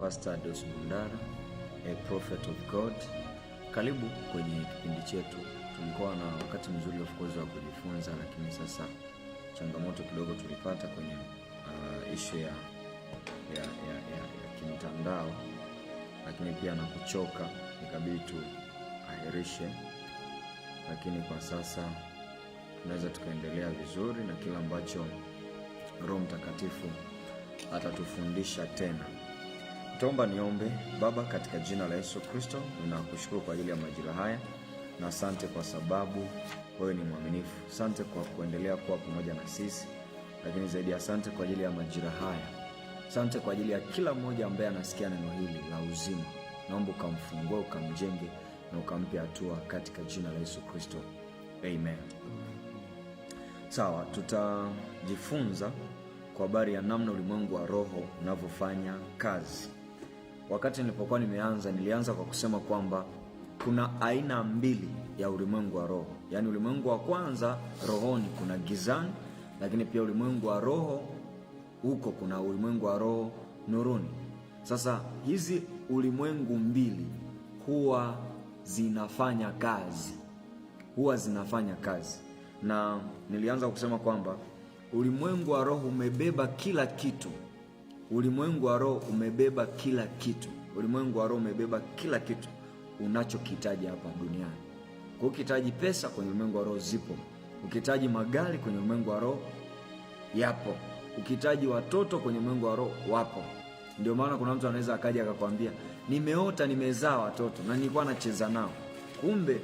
Pastor Ados Bundara, a prophet of God. Karibu kwenye kipindi chetu. Tulikuwa na wakati mzuri of course wa kujifunza, lakini sasa changamoto kidogo tulipata kwenye issue ya kimtandao, lakini pia na kuchoka ikabidi tu ahirishe, lakini kwa sasa tunaweza tukaendelea vizuri na kila ambacho Roho Mtakatifu atatufundisha tena. Tuomba. Niombe. Baba, katika jina la Yesu Kristo, ninakushukuru kwa ajili ya majira haya, na asante kwa sababu wewe ni mwaminifu. Asante kwa kuendelea kuwa pamoja na sisi, lakini zaidi asante kwa ajili ya majira haya. Asante kwa ajili ya kila mmoja ambaye anasikia neno hili la uzima. Naomba ukamfungue, ukamjenge na ukampe hatua katika jina la Yesu Kristo. Amen. Sawa, tutajifunza kwa habari ya namna ulimwengu wa roho unavyofanya kazi. Wakati nilipokuwa nilianza kwa kusema kwamba kuna aina mbili ya ulimwengu wa roho. Yaani ulimwengu wa kwanza rohoni kuna gizani, lakini pia ulimwengu wa roho huko kuna ulimwengu wa roho nuruni. Sasa hizi ulimwengu mbili huwa zinafanya kazi. Na nilianza kusema kwamba ulimwengu wa roho umebeba kila kitu. Ulimwengu wa roho umebeba kila kitu. Ulimwengu wa roho umebeba kila kitu unachokihitaji hapa duniani. Kwa ukihitaji pesa, kwenye ulimwengu wa roho zipo. Ukihitaji magari, kwenye ulimwengu wa roho yapo. Ukihitaji watoto, kwenye ulimwengu wa roho wapo. Ndio maana kuna mtu anaweza akaja akakwambia, nimeota nimezaa watoto na nilikuwa nacheza nao. Kumbe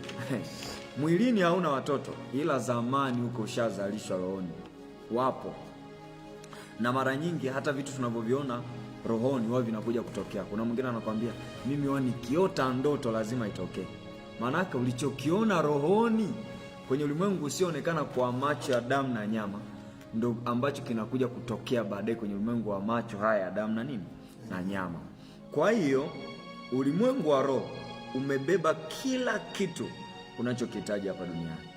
mwilini hauna watoto, ila zamani huko ushazalishwa rohoni. Wapo. Na mara nyingi hata vitu tunavyoviona rohoni wao vinakuja kutokea. Kuna mwingine anakuambia, mimi nikiota ndoto lazima itokee. Maana ulichokiona rohoni kwenye ulimwengu usioonekana kwa macho ya damu na nyama ndo ambacho kinakuja kutokea baadaye kwenye ulimwengu wa macho haya ya damu na nini na nyama. Kwa hiyo ulimwengu wa roho umebeba kila kitu unachokihitaji hapa duniani.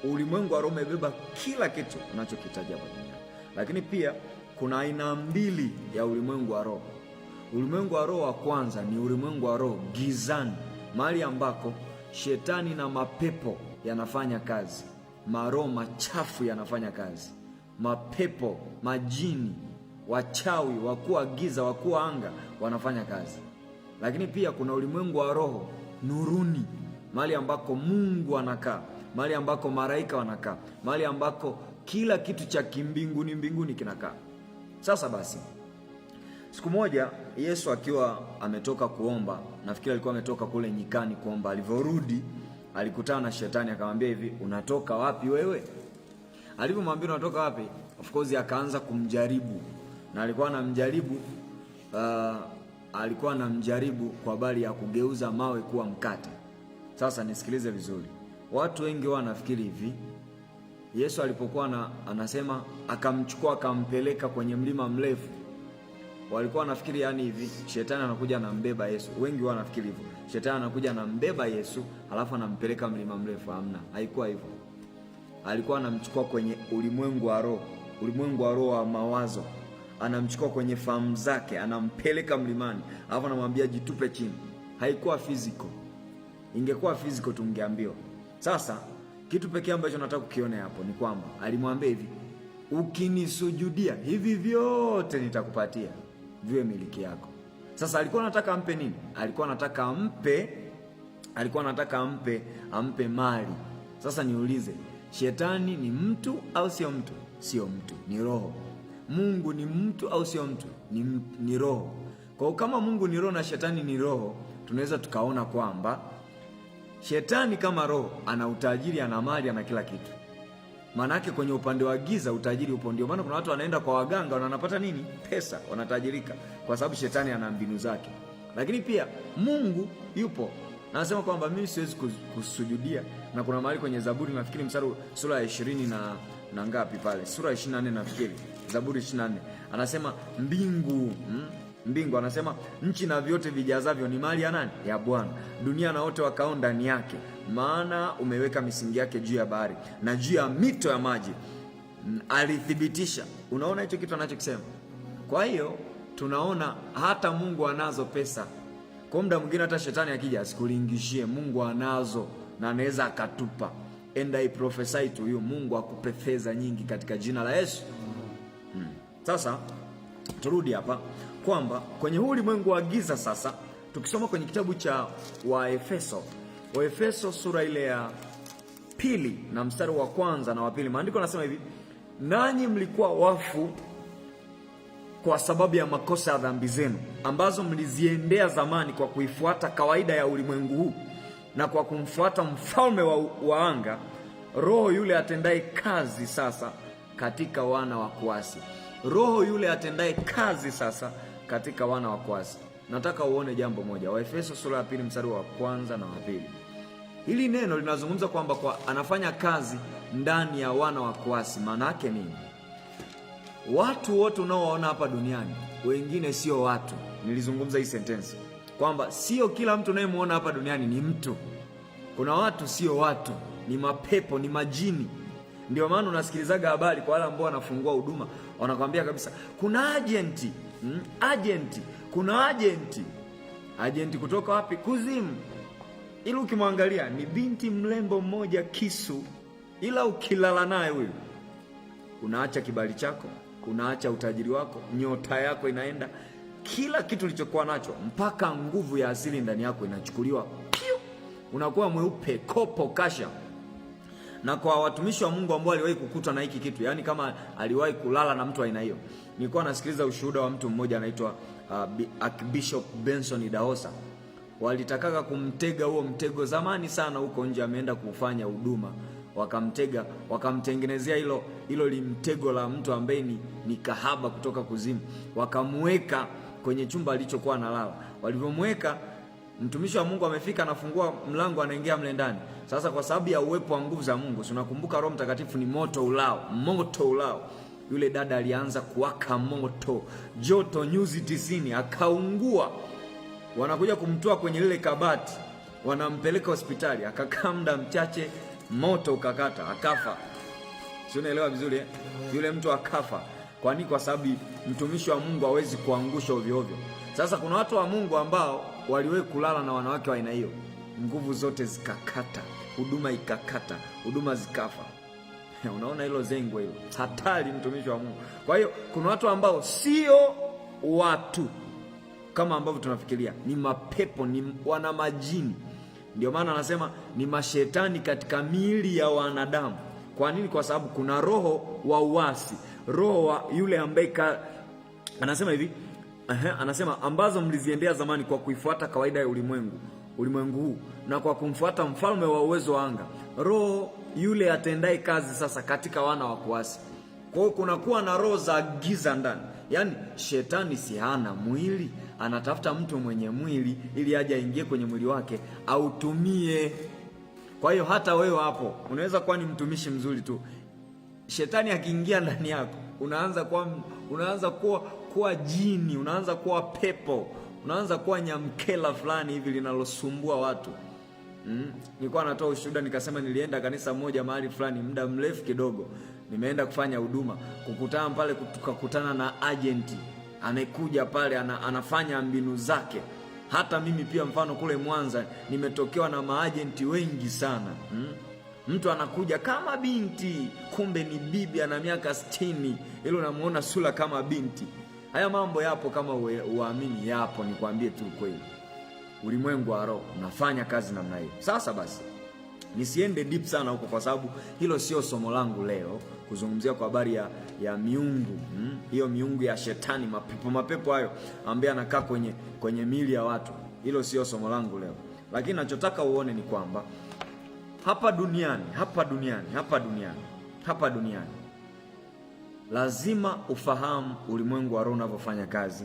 Ulimwengu wa roho umebeba kila kitu unachokihitaji hapa duniani. Lakini pia kuna aina mbili ya ulimwengu wa roho. Ulimwengu wa roho wa kwanza ni ulimwengu wa roho gizani, mahali ambako shetani na mapepo yanafanya kazi, maroho machafu yanafanya kazi, mapepo, majini, wachawi, wakuu wa giza, wakuu wa anga wanafanya kazi. Lakini pia kuna ulimwengu wa roho nuruni, mahali ambako Mungu anakaa, mahali ambako malaika wanakaa, mahali ambako kila kitu cha mbinguni kinakaa. Sasa basi, siku moja Yesu akiwa ametoka kuomba, nafikiri alikuwa ametoka kule nyikani kuomba, alivyorudi alikutana na shetani akamwambia hivi, unatoka wapi wewe? Alipomwambia unatoka wapi, of course akaanza kumjaribu. Na alikuwa anamjaribu kwa habari ya kugeuza mawe kuwa mkate. Sasa nisikilize vizuri. Watu wengi wanafikiri hivi, Yesu alipokuwa anasema akamchukua akampeleka kwenye mlima mrefu, walikuwa wanafikiri yani hivi, shetani anakuja anambeba Yesu. Wengi wanafikiri hivyo, shetani anakuja anambeba Yesu alafu anampeleka mlima mrefu. Hamna, haikuwa hivyo. Alikuwa anamchukua kwenye ulimwengu wa roho, ulimwengu wa roho wa mawazo. Anamchukua kwenye fahamu zake, anampeleka mlimani, alafu anamwambia jitupe chini. Haikuwa physical. Ingekuwa physical tungeambiwa. Sasa kitu pekee ambacho nataka kukione hapo ni kwamba alimwambia hivi, ukinisujudia hivi vyote nitakupatia viwe miliki yako. Sasa alikuwa anataka ampe nini? Alikuwa anataka ampe mali. Sasa niulize, shetani ni mtu au sio mtu? Sio mtu, ni roho. Mungu ni mtu au sio mtu? Ni roho. Kwa hiyo kama Mungu ni roho na shetani ni roho, tunaweza tukaona kwamba shetani kama roho ana utajiri, ana mali, ana kila kitu. Maana yake kwenye upande wa giza utajiri upo. Ndio maana kuna watu wanaenda kwa waganga wanapata nini? Pesa, wanatajirika kwa sababu shetani ana mbinu zake. Lakini pia Mungu yupo. Anasema kwamba mimi siwezi kusujudia, na kuna mahali kwenye Zaburi nafikiri sura ya 20 na ngapi pale? Sura ya 24 nafikiri. Zaburi 24. Anasema mbingu anasema nchi na vyote vijazavyo ni mali ya nani? Ya Bwana. Dunia na wote wakao ndani yake. Maana umeweka misingi yake juu ya bahari na juu ya mito ya maji alithibitisha. Unaona hicho kitu anachokisema? Kwa hiyo tunaona hata Mungu anazo pesa. Kwa muda mwingine hata shetani akija asikulingishie, Mungu anazo na anaweza akatupa. And I prophesy to you, Mungu akupe fedha nyingi katika jina la Yesu. Sasa turudi hapa kwamba kwenye huu ulimwengu wa giza sasa, tukisoma kwenye kitabu cha Waefeso sura ile ya 2 na mstari wa 1 na wa 2, maandiko yanasema hivi: nanyi mlikuwa wafu kwa sababu ya makosa ya dhambi zenu ambazo mliziendea zamani kwa kuifuata kawaida ya ulimwengu huu na kwa kumfuata mfalme wa anga, roho yule atendaye kazi sasa katika wana wa kuasi. Roho yule atendaye kazi sasa katika wana wa kuasi. Nataka uone jambo moja. Waefeso sura ya 2 mstari wa 1 na wa 2. Hili neno linazungumza kwamba anafanya kazi ndani ya wana wa kuasi. Maana yake nini? Watu wote unaowaona hapa duniani, wengine sio watu. Nilizungumza hii sentence kwamba sio kila mtu unayemuona hapa duniani ni mtu. Kuna watu sio watu, ni mapepo, ni majini. Ndio maana unasikilizaga habari kwa wale ambao wanafungua huduma, wanakwambia kabisa kuna agenti, kuna agenti kutoka wapi? Kuzimu. Ili ukimwangalia ni binti mlembo mmoja kisu, ila ukilala naye huyu unaacha kibali chako, unaacha utajiri wako, nyota yako inaenda, kila kitu ulichokuwa nacho, mpaka nguvu ya asili ndani yako inachukuliwa. Unakuwa mweupe kopo kasha. Na kwa watumishi wa Mungu ambao aliwahi kukuta na hiki kitu, yani kama aliwahi kulala na mtu aina hiyo, nilikuwa nasikiliza ushuhuda wa mtu mmoja anaitwa Archbishop Benson Idahosa. Walitakaga kumtega huo mtego zamani sana huko nje, ameenda kufanya huduma, wakamtega, wakamtengenezea hilo limtego la mtu ambaye ni kahaba kutoka kuzimu, wakamweka kwenye chumba alichokuwa analala. Walivyomweka, mtumishi wa Mungu amefika, anafungua mlango, anaingia mle ndani. Sasa kwa sababu ya uwepo wa nguvu za Mungu, unakumbuka Roho Mtakatifu ni moto ulao. Yule dada alianza kuwaka moto, joto nyuzi 90, akaungua. Wanakuja kumtoa kwenye lile kabati, wanampeleka hospitali, akakaa muda mchache, moto ukakata, akafa. Si unaelewa vizuri eh? Yule mtu akafa. Kwa nini? Kwa sababu mtumishi wa Mungu hawezi kuangusha ovyo ovyo. Sasa kuna watu wa Mungu ambao waliwahi kulala na wanawake wa aina hiyo, nguvu zote zikakata, huduma ikakata, huduma zikafa. Unaona hilo zengwe hilo, hatari mtumishi wa Mungu. Kwa hiyo kuna watu ambao sio watu kama ambavyo tunafikiria, ni mapepo, ni wana majini. Ndio maana anasema ni mashetani katika miili ya wanadamu. Kwa nini? Kwa sababu kuna roho wa uasi, roho wa yule ambaye anasema hivi, anasema ambazo mliziendea zamani kwa kuifuata kawaida ya ulimwengu huu na kwa kumfuata mfalme wa uwezo wa anga, roho yule atendaye kazi sasa katika wana wa kuasi. Kwa hiyo kunakuwa na roho za giza ndani. Yaani shetani si hana mwili, anatafuta mtu mwenye mwili ili aje aingie kwenye mwili wake autumie. Kwa hiyo hata wewe hapo unaweza kuwa ni mtumishi mzuri tu, shetani akiingia ndani yako, unaanza kuwa jini, unaanza kuwa pepo, unaanza kuwa nyamkela fulani hivi linalosumbua watu. Nilikuwa natoa ushuhuda, nikasema nilienda kanisa moja mahali fulani muda mrefu kidogo, nimeenda kufanya huduma, kukutana pale, tukakutana na agenti amekuja pale, anafanya mbinu zake. Hata mimi pia mfano kule Mwanza nimetokewa na maagenti wengi sana. Mtu anakuja kama binti, kumbe ni bibi, ana miaka 60, ile unamuona sura kama binti. Haya mambo yapo, kama uamini yapo, nikwambie tu kweli. Ulimwengu wa roho unafanya kazi namna hiyo. Sasa basi, nisiende deep sana huko kwa sababu hilo sio somo langu leo, kuzungumzia kwa habari ya miungu. Hiyo miungu ya shetani, mapepo hayo ambaye anakaa kwenye miili ya watu. Hilo sio somo langu leo. Lakini nachotaka uone ni kwamba hapa duniani lazima ufahamu ulimwengu wa roho unavyofanya kazi,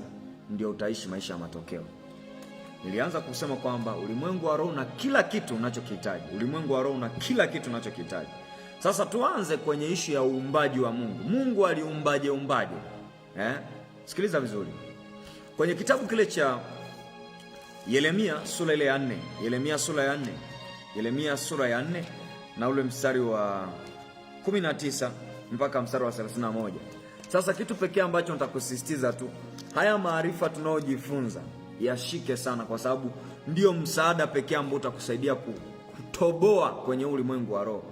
ndio utaishi maisha ya matokeo. Nilianza kusema kwamba ulimwengu wa roho una kila kitu unachokihitaji. Sasa tuanze kwenye ishu ya uumbaji wa Mungu. Mungu aliumbaje? Sikiliza vizuri. Kwenye kitabu kile cha Yeremia sura ile ya 4, Yeremia sura ya 4 na ule mstari wa 19 mpaka mstari wa 31. Sasa kitu pekee ambacho nitakusisitiza tu haya maarifa tunayojifunza yashike sana, kwa sababu ndio msaada pekee ambao utakusaidia kutoboa kwenye ulimwengu wa roho.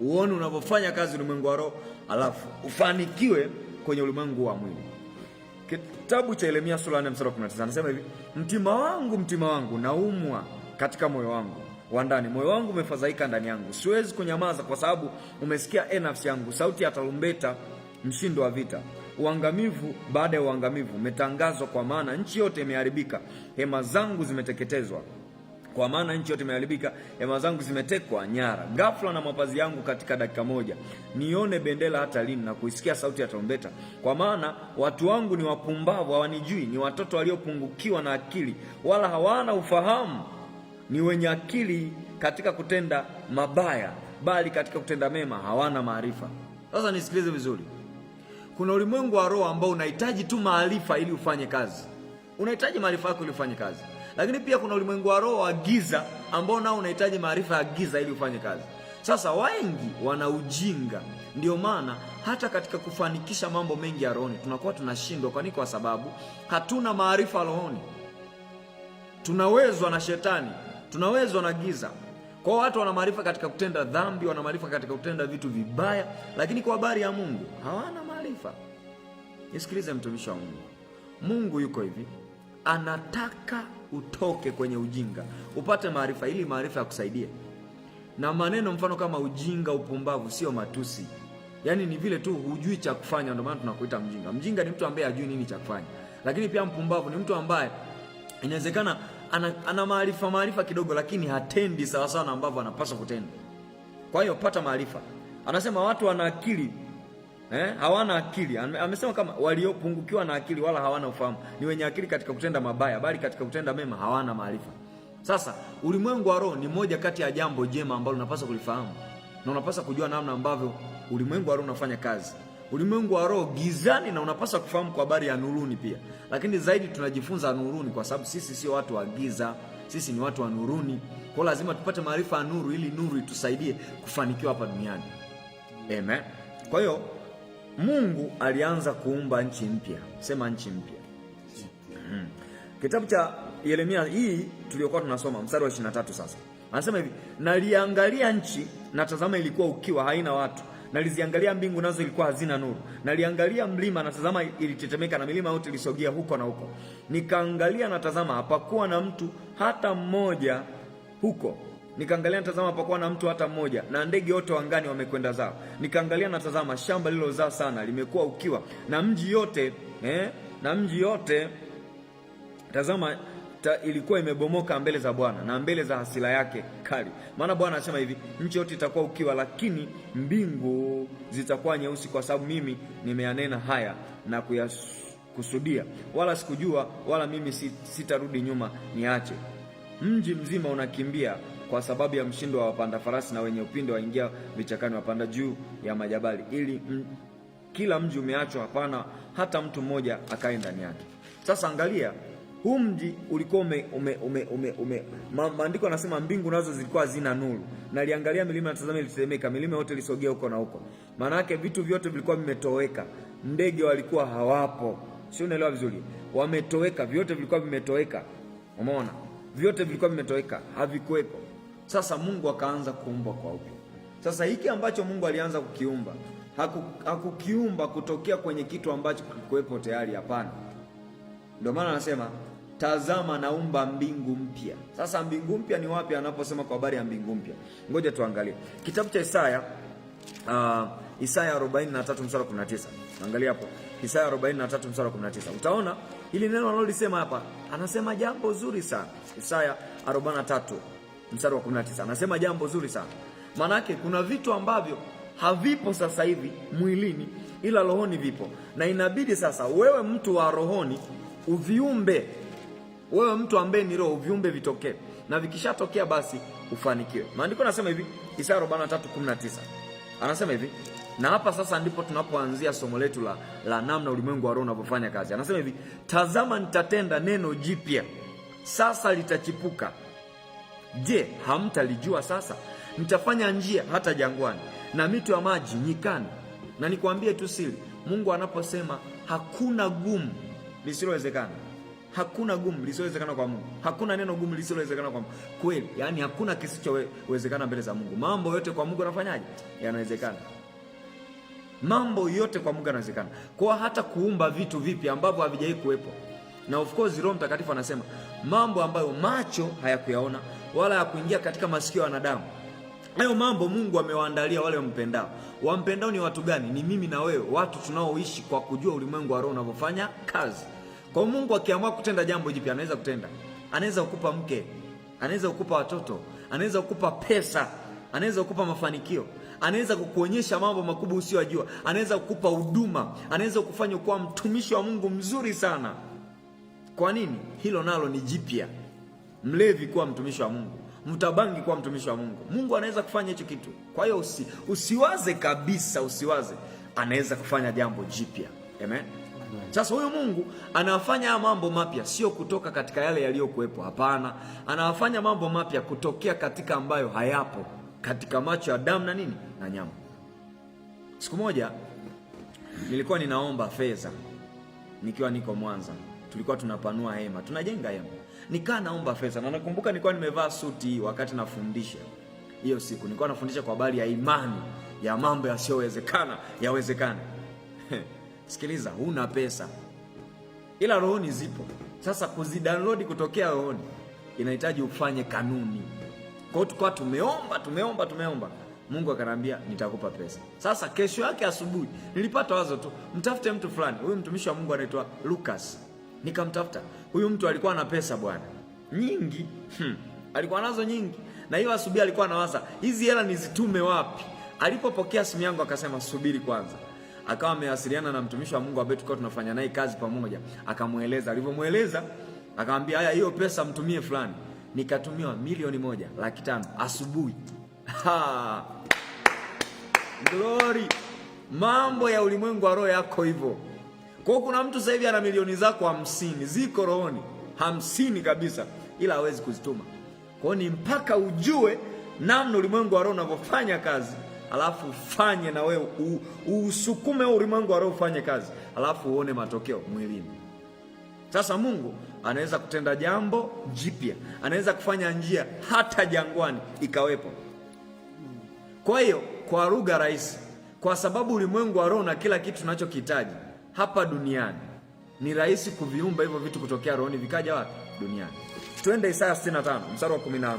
Uone unavyofanya kazi ulimwengu wa roho, alafu ufanikiwe kwenye ulimwengu wa mwili. Kitabu cha Yeremia sura 4 mstari wa 19 anasema hivi: mtima wangu naumwa katika moyo wangu wa ndani, moyo wangu umefadhaika ndani yangu, siwezi kunyamaza, kwa sababu umesikia nafsi yangu sauti ya tarumbeta, mshindo wa vita. Uangamivu baada ya uangamivu umetangazwa, kwa maana nchi yote imeharibika, hema zangu zimeteketezwa. Kwa maana nchi yote imeharibika, hema zangu zimetekwa nyara. Ghafla na mapazi yangu katika dakika moja, nione bendera hata lini na kuisikia sauti ya tarumbeta? Kwa maana watu wangu ni wapumbavu, hawanijui, ni watoto waliopungukiwa na akili, wala hawana ufahamu. Ni wenye akili katika kutenda mabaya, bali katika kutenda mema hawana maarifa. Sasa nisikilize vizuri. Kuna ulimwengu wa roho ambao unahitaji tu maarifa ili ufanye kazi. Unahitaji maarifa yako ili ufanye kazi. Lakini pia kuna ulimwengu wa roho wa giza ambao nao unahitaji maarifa ya giza ili ufanye kazi. Sasa wengi wana ujinga, ndio maana hata katika kufanikisha mambo mengi ya rohoni tunakuwa tunashindwa. Kwa nini? Kwa sababu hatuna maarifa rohoni. Tunawezwa na shetani, tunawezwa na giza. Kwa watu wana maarifa katika kutenda dhambi, wana maarifa katika kutenda vitu vibaya, lakini kwa habari ya Mungu hawana maarifa. Nisikilize mtumishi wa Mungu. Mungu yuko hivi, anataka utoke kwenye ujinga, upate maarifa, ili maarifa yakusaidie. Na maneno mfano kama ujinga, upumbavu sio matusi. Yaani ni vile tu hujui cha kufanya, ndio maana tunakuita mjinga. Mjinga ni mtu ambaye hajui nini cha kufanya. Lakini pia mpumbavu ni mtu ambaye inawezekana ana maarifa kidogo, lakini hatendi sawa sawa na ambavyo anapaswa kutenda. Kwa hiyo pata maarifa. Anasema watu wana akili, hawana akili. Amesema kama waliopungukiwa na akili wala hawana ufahamu. Ni wenye akili katika kutenda mabaya, bali katika kutenda mema hawana maarifa. Sasa ulimwengu wa roho ni moja kati ya jambo jema ambalo unapaswa kulifahamu, na unapaswa kujua namna ambavyo ulimwengu wa roho unafanya kazi. Ulimwengu wa roho gizani, na unapaswa kufahamu kwa habari ya nuruni pia. Lakini zaidi tunajifunza nuruni, kwa sababu sisi sio watu wa giza, sisi ni watu wa nuruni. Kwa lazima tupate maarifa ya nuru, ili nuru itusaidie kufanikiwa hapa duniani. Amen. Kwa hiyo Mungu alianza kuumba nchi mpya. Sema nchi mpya. Kitabu cha Yeremia hii tuliyokuwa tunasoma mstari wa 23 sasa. Anasema hivi: naliangalia nchi na tazama ilikuwa ukiwa, haina watu. Naliziangalia mbingu nazo ilikuwa hazina nuru. Naliangalia mlima na tazama ilitetemeka, na milima yote ilisogea huko na huko. Nikaangalia na tazama hapakuwa na mtu hata mmoja huko. Nikaangalia na tazama hapakuwa na mtu hata mmoja, na ndege wote angani wamekwenda zao. Nikaangalia na tazama shamba lililozaa sana limekuwa ukiwa, na mji yote tazama ilikuwa imebomoka mbele za Bwana na mbele za hasira yake kali. Maana Bwana anasema hivi: nchi yote itakuwa ukiwa, lakini mbingu zitakuwa nyeusi, kwa sababu mimi nimeyanena haya na kuyakusudia, wala sikujua, wala mimi sitarudi nyuma niache. Mji mzima unakimbia kwa sababu ya mshindo wa wapanda farasi, na wenye upinde waingia vichakani, wapanda juu ya majabali, ili kila mji umeachwa, hapana hata mtu mmoja akae ndani yake. Sasa angalia, huu mji ulikuwa maandiko yanasema mbingu nazo zilikuwa hazina nuru. Naliangalia milima na tazama ilitetemeka, milima yote ilisogea huko na huko. Maana yake vitu vyote vilikuwa vimetoweka. Ndege walikuwa hawapo. Sio, unaelewa vizuri? Wametoweka, vyote vilikuwa vimetoweka. Umeona? Vyote vilikuwa vimetoweka, havikuwepo. Sasa Mungu akaanza kuumba kwa upya. Sasa hiki ambacho Mungu alianza kukiumba, hakukiumba kutokea kwenye kitu ambacho kilikuwepo tayari, hapana. Ndio maana anasema tazama naumba mbingu mpya. Sasa mbingu mpya ni wapi anaposema kwa habari ya mbingu mpya? Ngoja tuangalie. Kitabu cha Isaya 43 mstari wa 19. Angalia hapo. Isaya 43 mstari wa 19. Utaona ili neno analolisema hapa, anasema jambo zuri sana. Isaya 43 mstari wa 19. Anasema jambo zuri sana. Maana yake kuna vitu ambavyo havipo sasa hivi mwilini, ila rohoni vipo. Na inabidi sasa wewe mtu wa rohoni uviumbe. Wewe mtu ambaye ni roho uviumbe vitokee. Na vikishatokea basi ufanikiwe. Maandiko yanasema hivi, Isaya 43:19. Anasema hivi, na hapa sasa ndipo tunapoanzia somo letu la namna ulimwengu wa roho unavyofanya kazi. Anasema hivi, tazama nitatenda neno jipya, sasa litachipuka. Je, hamtalijua sasa? Nitafanya njia hata jangwani na mito ya maji nyikani. Na nikwambie tu siri, Mungu anaposema hakuna gumu lisilowezekana. Hakuna gumu lisilowezekana kwa Mungu. Hakuna neno gumu lisilowezekana kwa Mungu. Kweli, yani hakuna kisichowezekana mbele za Mungu. Mambo yote kwa Mungu yanafanyaje? Yanawezekana. Mambo yote kwa Mungu yanawezekana. Kwa hata kuumba vitu vipi ambavyo havijawahi kuwepo. Na of course Roho Mtakatifu anasema mambo ambayo macho hayakuyaona wala hayakuingia katika masikio ya wanadamu. Hayo mambo Mungu amewaandalia wale wampendao. Wampendao ni watu gani? Ni mimi na wewe, watu tunaoishi kwa kujua ulimwengu wa roho unavyofanya kazi. Kwa Mungu akiamua kutenda jambo jipya anaweza kutenda. Anaweza kukupa mke, anaweza kukupa watoto, anaweza kukupa pesa, anaweza kukupa mafanikio, anaweza kukuonyesha mambo makubwa usiyojua, anaweza kukupa huduma, anaweza kufanya kuwa mtumishi wa Mungu mzuri sana. Kwa nini? Hilo nalo ni jipya. Mlevi kuwa mtumishi wa Mungu, mtabangi kuwa mtumishi wa Mungu. Mungu anaweza kufanya hicho kitu. Kwa hiyo usiwaze kabisa, usiwaze. Anaweza kufanya jambo jipya. Amen. Sasa huyu Mungu anafanya mambo mapya, sio kutoka katika yale yaliyokuwepo. Hapana, anafanya mambo mapya kutokea katika ambayo hayapo katika macho ya damu na nini na nyama. Siku moja nilikuwa ninaomba fedha nikiwa niko Mwanza. Tulikuwa tunapanua hema, tunajenga hema. Nikaa naomba fedha na nakumbuka nilikuwa nimevaa suti wakati nafundisha. Hiyo siku nilikuwa nafundisha kwa habari ya imani, ya mambo yasiyowezekana yawezekane. Sikiliza, huna pesa ila rohoni zipo. Sasa kuzidownload kutokea rohoni inahitaji ufanye kanuni. Kwa hiyo tulikuwa tumeomba. Mungu akanambia nitakupa pesa. Sasa kesho yake asubuhi nilipata wazo tu, mtafute mtu fulani. Huyu mtumishi wa Mungu anaitwa Lucas. Nikamtafuta. Huyu mtu alikuwa na pesa bwana. Nyingi. Alikuwa nazo nyingi. Na hiyo asubuhi alikuwa anawaza, hizi hela nizitume wapi? Alipopokea simu yangu akasema subiri kwanza. Akawa amewasiliana na mtumishi wa Mungu ambaye tulikuwa tunafanya naye kazi pamoja. Akamueleza, alivyomueleza akamwambia haya, hiyo pesa mtumie fulani. Nikatumiwa 1,500,000 asubuhi. Glory. Mambo ya ulimwengu wa roho yako hivyo. Kwa kuna mtu sasa hivi ana milioni zako 50 ziko rohoni, 50 kabisa, ila hawezi kuzituma. Kwa ni mpaka ujue namna ulimwengu wa roho unavyofanya kazi, alafu ufanye na wewe usukume ulimwengu wa roho ufanye kazi, alafu uone matokeo mwilini. Sasa Mungu anaweza kutenda jambo jipya, anaweza kufanya njia hata jangwani ikawepo. Kwa hiyo kwa lugha rahisi, kwa sababu ulimwengu wa roho na kila kitu tunachokihitaji hapa duniani ni rahisi kuviumba hivyo vitu kutokea rohoni vikaja wapi? Duniani. Twende Isaya 65 mstari wa 10.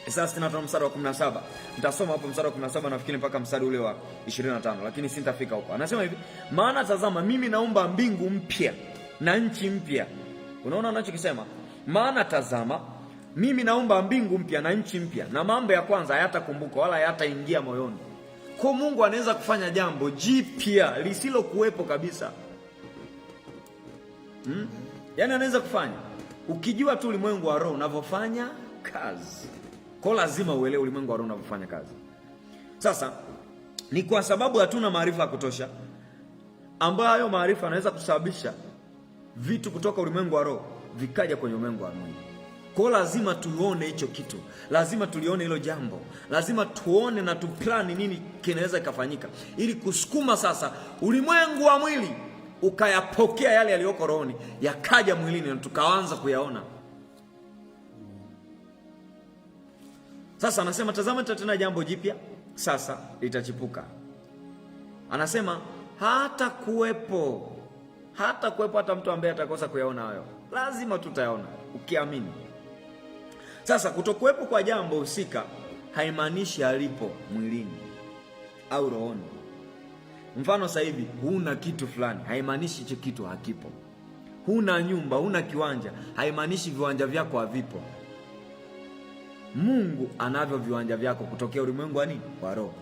Isaya 65 mstari wa 17. Nitasoma hapo mstari wa 17 nafikiri mpaka mstari ule wa 25, lakini sitafika huko. Anasema hivi, maana tazama mimi naumba mbingu mpya na nchi mpya. Unaona anachokisema? Maana tazama mimi naumba mbingu mpya na nchi mpya, na mambo ya kwanza hayatakumbuka wala hayataingia moyoni. Kwa Mungu anaweza kufanya jambo jipya lisilokuwepo kabisa. Yaani anaweza kufanya ukijua tu ulimwengu wa roho unavyofanya kazi. Kwa lazima uelewe ulimwengu wa roho unavyofanya kazi. Sasa ni kwa sababu hatuna maarifa ya kutosha, ambayo maarifa yanaweza kusababisha vitu kutoka ulimwengu wa roho vikaja kwenye ulimwengu wa mwili. Kwa lazima tuone hicho kitu, lazima tulione hilo jambo, lazima tuone na tuplani nini kinaweza kufanyika, ili kusukuma sasa ulimwengu wa mwili ukayapokea yale yaliyoko rohoni yakaja mwilini na tukaanza kuyaona. Sasa anasema tazama tutatenda jambo jipya sasa litachipuka. Anasema hata kuwepo hata mtu ambaye atakosa kuyaona hayo. Lazima tutayaona ukiamini. Sasa kutokuwepo kwa jambo husika haimaanishi alipo mwilini au rohoni. Mfano sasa hivi huna kitu fulani haimaanishi hicho kitu hakipo. Huna nyumba, huna kiwanja haimaanishi viwanja vyako havipo. Mungu anavyo viwanja vyako kutokea ulimwengu wa nini? Wa roho.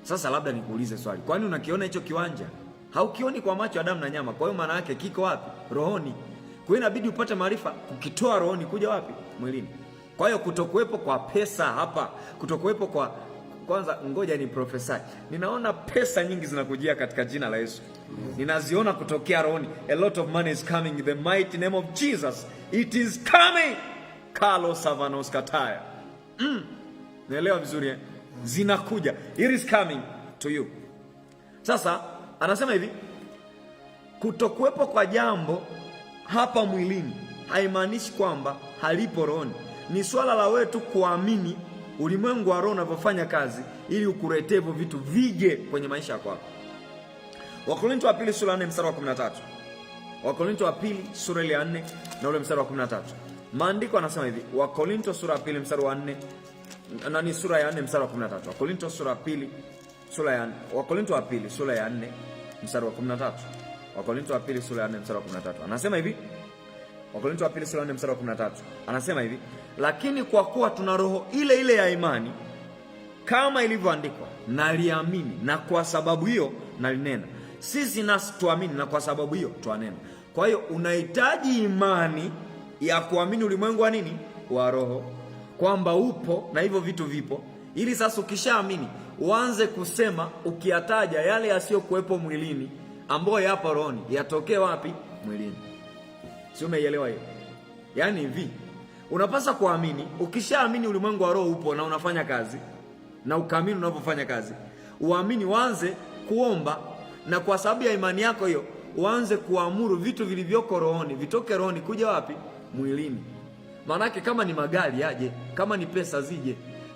Sasa labda nikuulize swali. Kwani unakiona hicho kiwanja? Haukioni kwa macho ya damu na nyama. Kwa hiyo maana yake kiko wapi? Rohoni. Kwa hiyo inabidi upate maarifa kukitoa rohoni kuja wapi? Mwilini. Kwa hiyo kutokuwepo kwa pesa hapa, kutokuwepo kwa kwanza ngoja ni profesai. Ninaona pesa nyingi zinakujia katika jina la Yesu. Ninaziona kutokea rohoni. A lot of money is coming in the mighty name of Jesus. It is coming. Carlos Savanos Kataya. Naelewa vizuri eh? Zinakuja. It is coming to you. Sasa anasema hivi, Kutokuwepo kwa jambo hapa mwilini haimaanishi kwamba halipo rohoni. Ni swala la wewe tu kuamini ulimwengu wa roho unavyofanya kazi ili ukuletee hivyo vitu vije kwenye maisha yako. Wakorintho wa pili sura ya 4 mstari wa 13. Wakorintho wa pili sura ya 4 na ule mstari wa 13. Maandiko yanasema hivi, Wakorintho sura ya pili mstari wa 4 na ni sura ya 4 mstari wa 13. Wakorintho sura ya pili sura ya 4. Wakorintho wa pili sura ya 4 mstari wa 13. Wakorintho wa pili sura ya 4 mstari wa 13. Anasema hivi, Wakorintho wa pili sura ya 4 mstari wa 13. Anasema hivi, lakini kwa kuwa tuna roho ile ile ya imani, kama ilivyoandikwa, naliamini na kwa sababu hiyo nalinena. Sisi nasi tuamini na kwa sababu hiyo twanena. Kwa hiyo unahitaji imani ya kuamini ulimwengu wa nini? Wa roho, kwamba upo na hivyo vitu vipo, ili sasa ukishaamini uanze kusema, ukiyataja yale yasiyokuwepo mwilini ambayo yapo rohoni yatokee wapi? Mwilini. Si umeelewa hiyo? Yaani hivi, unapaswa kuamini. Ukishaamini ulimwengu wa roho upo na unafanya kazi, na ukaamini unavyofanya kazi, uamini, uanze kuomba, na kwa sababu ya imani yako hiyo uanze kuamuru vitu vilivyoko rohoni vitoke rohoni kuja wapi? Mwilini. Maanake kama ni magari yaje, kama ni pesa zije,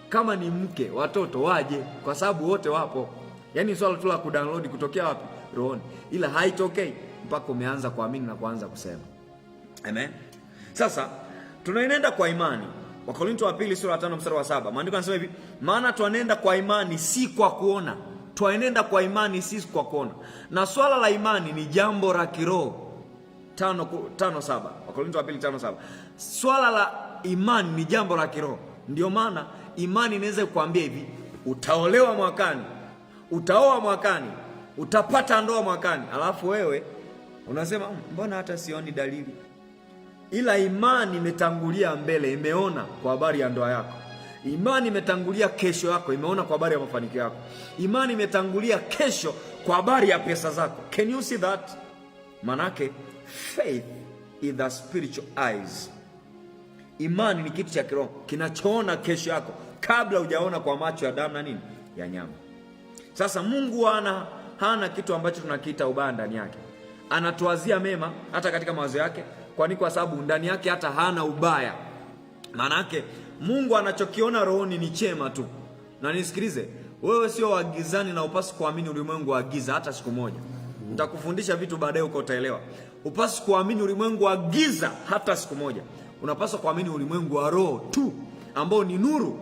kama ni mke, watoto waje, kwa sababu wote wapo. Yaani swala tu la kudownload kutokea wapi? Rohoni. Ila haitokei mpaka umeanza kuamini na kuanza kusema. Amen. Sasa tunaenenda kwa imani. Wakorintho wa pili sura ya 5 mstari wa 7. Maandiko yanasema hivi, maana twanenda kwa imani si kwa kuona. Twaenenda kwa imani si kwa kuona. Na swala la imani ni jambo la kiroho. 5:7. Wakorintho wa pili 5:7. Swala la imani ni jambo la kiroho. Ndio maana imani inaweza kukuambia hivi, utaolewa mwakani, utaoa mwakani, utapata ndoa mwakani, alafu wewe unasema mbona hata sioni dalili. Ila imani imetangulia mbele, imeona kwa habari ya ndoa yako. Imani imetangulia kesho yako, imeona kwa habari ya mafanikio yako. Imani imetangulia kesho kwa habari ya pesa zako. Can you see that? Manake faith is the spiritual eyes. Imani ni kitu cha kiroho kinachoona kesho yako kabla hujaona kwa macho ya damu na nini? Ya nyama. Sasa Mungu hana kitu ambacho tunakiita ubaya ndani yake. Anatuwazia mema hata katika mawazo yake. Kwani kwa sababu ndani yake hata hana ubaya. Manake Mungu anachokiona rohoni ni chema tu. Na nisikilize, wewe sio wa gizani na upasi kuamini ulimwengu wa giza hata siku moja. Nitakufundisha vitu baadaye uko utaelewa. Upasi kuamini ulimwengu wa giza hata siku moja. Unapaswa kuamini ulimwengu wa roho tu, ambao ni nuru,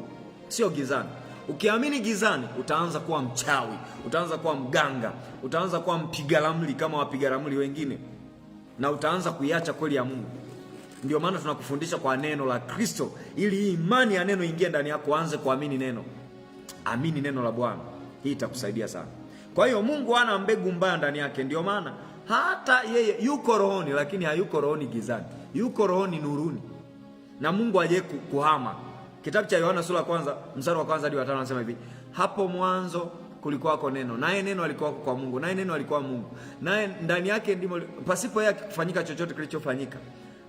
sio gizani. Ukiamini gizani utaanza kuwa mchawi, utaanza kuwa mganga, utaanza kuwa mpiga ramli kama wapiga ramli wengine, na utaanza kuiacha kweli ya Mungu. Ndio maana tunakufundisha kwa neno la Kristo, ili imani ya neno ingie ndani yako, anze kuamini neno. Amini neno la Bwana. Hii itakusaidia sana. Kwa hiyo Mungu hana mbegu mbaya ndani yake. Ndio maana hata yeye yuko rohoni, lakini hayuko rohoni gizani. Yuko rohoni nuruni. Na Mungu haje kuhama. Kitabu cha Yohana sura ya 1 mstari wa 1 hadi wa 5 anasema hivi, hapo mwanzo kulikuwako neno, naye neno alikuwa kwa Mungu, naye neno alikuwa Mungu. Naye ndani yake ndimo, pasipo yeye kufanyika chochote kilichofanyika.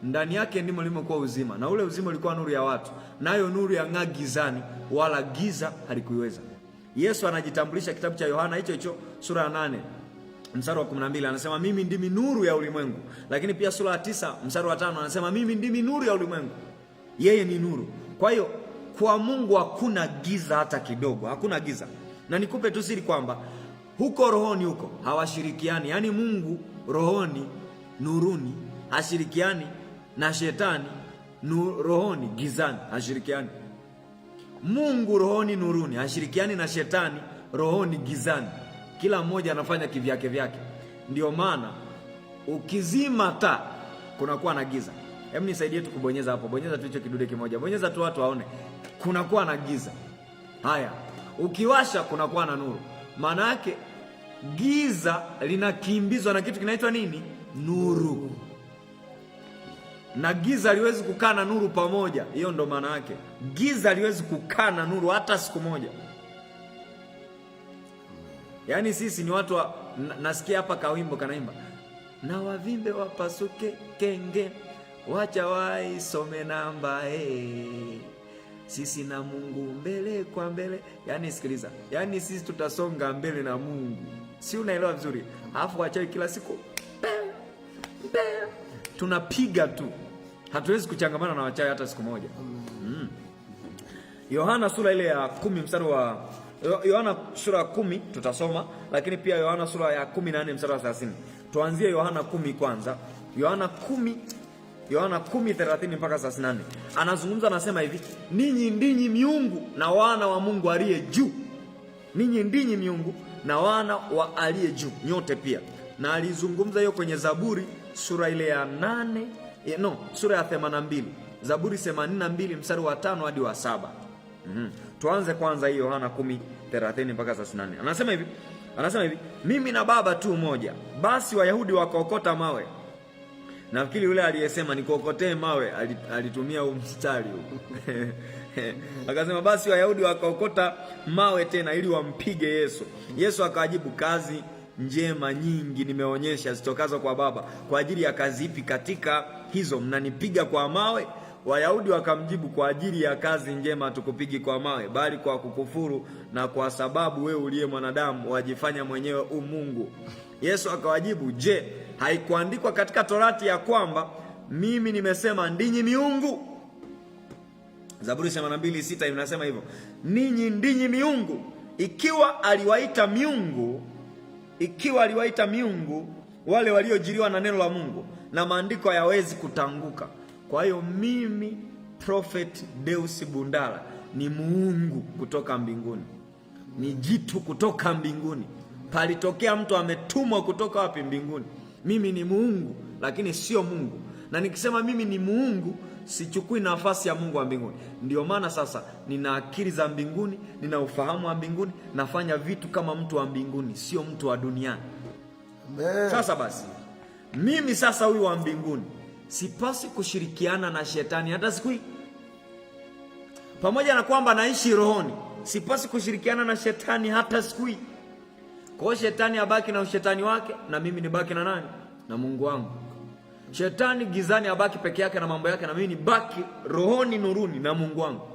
Ndani yake ndimo limokuwa uzima, na ule uzima ulikuwa nuru ya watu, nayo nuru yang'aa gizani, wala giza halikuiweza. Yesu anajitambulisha kitabu cha Yohana hicho sura ya 8 mstari wa 12 anasema mimi ndimi nuru ya ulimwengu. Lakini pia sura ya 9 mstari wa 5 anasema mimi ndimi nuru ya ulimwengu. Yeye ni nuru. Kwa hiyo kwa Mungu hakuna giza hata kidogo, hakuna giza. Na nikupe tu siri kwamba huko rohoni huko hawashirikiani. Yaani Mungu rohoni nuruni hashirikiani na shetani rohoni gizani, hashirikiani. Mungu rohoni nuruni hashirikiani na shetani rohoni gizani. Kila mmoja anafanya kivyake vyake. Ndio maana ukizima taa kunakuwa na giza. Hebu nisaidie tu kubonyeza hapo. Bonyeza tu hicho kidude kimoja. Bonyeza tu watu waone. Kunakuwa na giza. Haya, ukiwasha kunakuwa na nuru. Maana yake giza linakimbizwa na kitu kinaitwa nini? Nuru. Na giza haliwezi kukaa na nuru pamoja. Hiyo ndo maana yake. Giza haliwezi kukaa na nuru hata siku moja. Yaani sisi ni watu wa, nasikia hapa kawimbo kanaimba, na wavimbe wapasuke kenge, wacha waisome namba sisi na Mungu mbele kwa mbele. Yaani sikiliza, yaani sisi tutasonga mbele na Mungu. Si unaelewa vizuri? Alafu wachawi kila siku tunapiga tu, hatuwezi kuchangamana na wachawi hata siku moja. Yohana sura ile ya 10 mstari wa Yohana sura ya 10 tutasoma, lakini pia Yohana sura ya 14 mstari wa 30. Tuanzie Yohana 10 kwanza. Yohana 10:30 mpaka 38. Anazungumza, anasema hivi: ninyi ndinyi miungu na wana wa Mungu aliye juu. Ninyi ndinyi miungu na wana wa aliye juu, nyote pia. Na alizungumza hiyo kwenye Zaburi sura ile ya 8, sura ya 82. Zaburi 82 mstari wa 5 hadi wa 7. Tuanze kwanza hiyo Yohana 10:30 mpaka 38. Anasema hivi, mimi na Baba tu moja. Basi Wayahudi wakaokota mawe. Nafikiri yule aliyesema nikuokotee mawe alitumia huu mstari huu. Akasema basi Wayahudi wakaokota mawe tena ili wampige Yesu. Yesu akajibu, kazi njema nyingi nimeonyesha zitokazo kwa Baba. Kwa ajili ya kazi ipi katika hizo mnanipiga kwa mawe? Wayahudi wakamjibu, kwa ajili ya kazi njema tukupigi kwa mawe, bali kwa kukufuru na kwa sababu wewe uliye mwanadamu wajifanya mwenyewe Mungu. Yesu akawajibu, je, haikuandikwa katika Torati ya kwamba mimi nimesema ndinyi miungu? Zaburi 82:6 inasema hivyo, ninyi ndinyi miungu. Ikiwa aliwaita miungu wale waliojiliwa na neno la Mungu, na maandiko hayawezi kutanguka. Kwa hiyo mimi Prophet Deus Bundala ni muungu kutoka mbinguni, ni jitu kutoka mbinguni. Palitokea mtu ametumwa kutoka wapi? Mbinguni. Mimi ni muungu, lakini sio Mungu. Na nikisema mimi ni muungu, sichukui nafasi ya Mungu wa mbinguni. Ndio maana sasa nina akili za mbinguni, nina ufahamu wa mbinguni, nafanya vitu kama mtu wa mbinguni, sio mtu wa duniani. Amen. Sasa basi, mimi sasa huyu wa mbinguni sipasi kushirikiana na shetani hata siku hii. Pamoja na kwamba naishi rohoni, sipasi kushirikiana na shetani hata siku hii. Kwa hiyo shetani abaki na ushetani wake, na mimi nibaki na nani? Na Mungu wangu. Shetani gizani abaki peke yake na mambo yake, na mimi nibaki rohoni nuruni na Mungu wangu.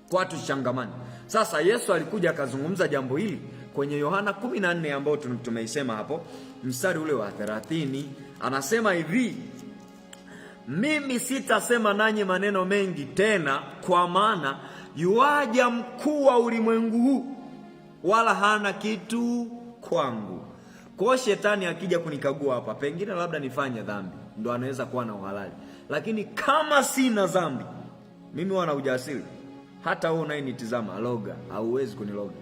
Kwa tuchangamani. Sasa Yesu alikuja akazungumza jambo hili kwenye Yohana 14 ambao tumeisema hapo, mstari ule wa 30. Anasema hivi, mimi sitasema nanyi maneno mengi tena, kwa maana yuaja mkuu wa ulimwengu huu, wala hana kitu kwangu. Kwa shetani akija kunikagua hapa, pengine labda nifanye dhambi, ndo anaweza kuwa na uhalali. Lakini kama sina dhambi, mimi wana ujasiri. Hata wewe unayenitazama, loga, hauwezi kuniloga.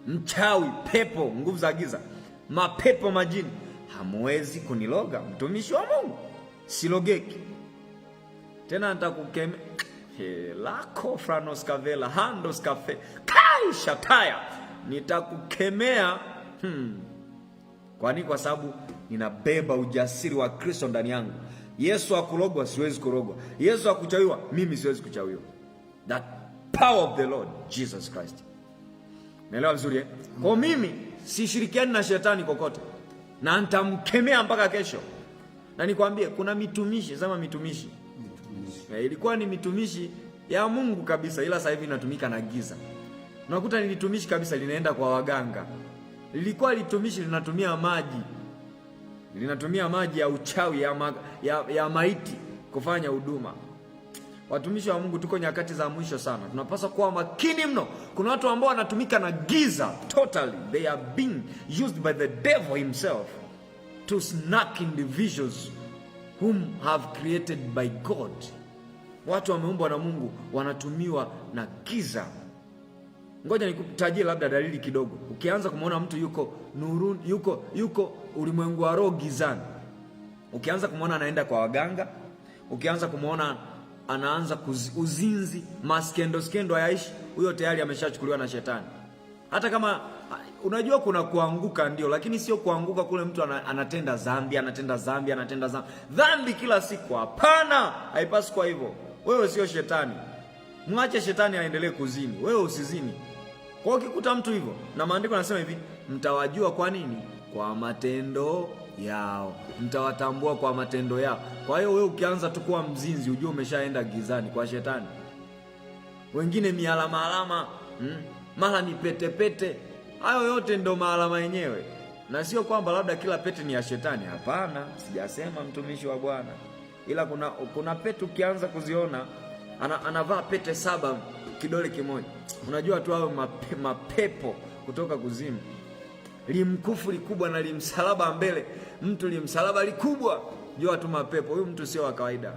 Mchawi, pepo, nguvu za giza, mapepo, majini, hamwezi kuniloga. Mtumishi wa Mungu silogeki. Tena nitakukemea lako franos kavela handos kafe kai shataya, nitakukemea. Kwa nini? Kwa sababu ninabeba ujasiri wa Kristo ndani yangu. Yesu akulogwa, siwezi kurogwa. Yesu akuchawiwa, mimi siwezi kuchawiwa. That power of the Lord Jesus Christ. Naelewa vizuri eh? Kwa mimi sishirikiani na shetani kokote, na nitamkemea mpaka kesho. Na nikwambie, kuna mitumishi, sema mitumishi. Ilikuwa ni mitumishi ya Mungu kabisa, ila sasa hivi inatumika na giza. Unakuta ni litumishi kabisa, linaenda kwa waganga. Lilikuwa litumishi linatumia maji ya uchawi ya maiti kufanya huduma. Watumishi wa Mungu, tuko nyakati za mwisho sana, tunapaswa kuwa makini mno. Kuna watu ambao wanatumika na giza totally. They are being used by the devil himself to snack individuals whom have created by God. Watu wameumbwa na Mungu wanatumiwa na giza. Ngoja nikutajie labda dalili kidogo. Ukianza kumwona mtu yuko nuruni, yuko ulimwengu wa roho gizani, ukianza kumwona anaenda kwa waganga, ukianza kumwona anaanza uzinzi, maskendo hayaishi, huyo tayari ameshachukuliwa na shetani. Hata kama unajua kuna kuanguka ndio, lakini sio kuanguka kule mtu anatenda dhambi dhambi kila siku. Hapana, haipaswi kwa hivyo. Wewe sio shetani. Mwache shetani aendelee kuzini, wewe usizini. Kwa ukikuta mtu hivyo, na maandiko yanasema hivi, mtawajua kwa nini? Kwa matendo yao. Mtawatambua kwa matendo yao. Kwa hiyo wewe ukianza tu kuwa mzinzi, ujue umeshaenda gizani kwa shetani. Wengine mialama, mara ni pete. Hayo yote ndo maalama yenyewe. Na sio kwamba labda kila pete ni ya shetani, hapana, sijasema mtumishi wa Bwana. Ila kuna pete ukianza kuziona anavaa pete 7 kidole kimoja, unajua tu hao mapepo kutoka kuzimu. Limkufu likubwa na limsalaba mbele, mtu limsalaba likubwa, jua tu mapepo. Huyu mtu sio wa kawaida.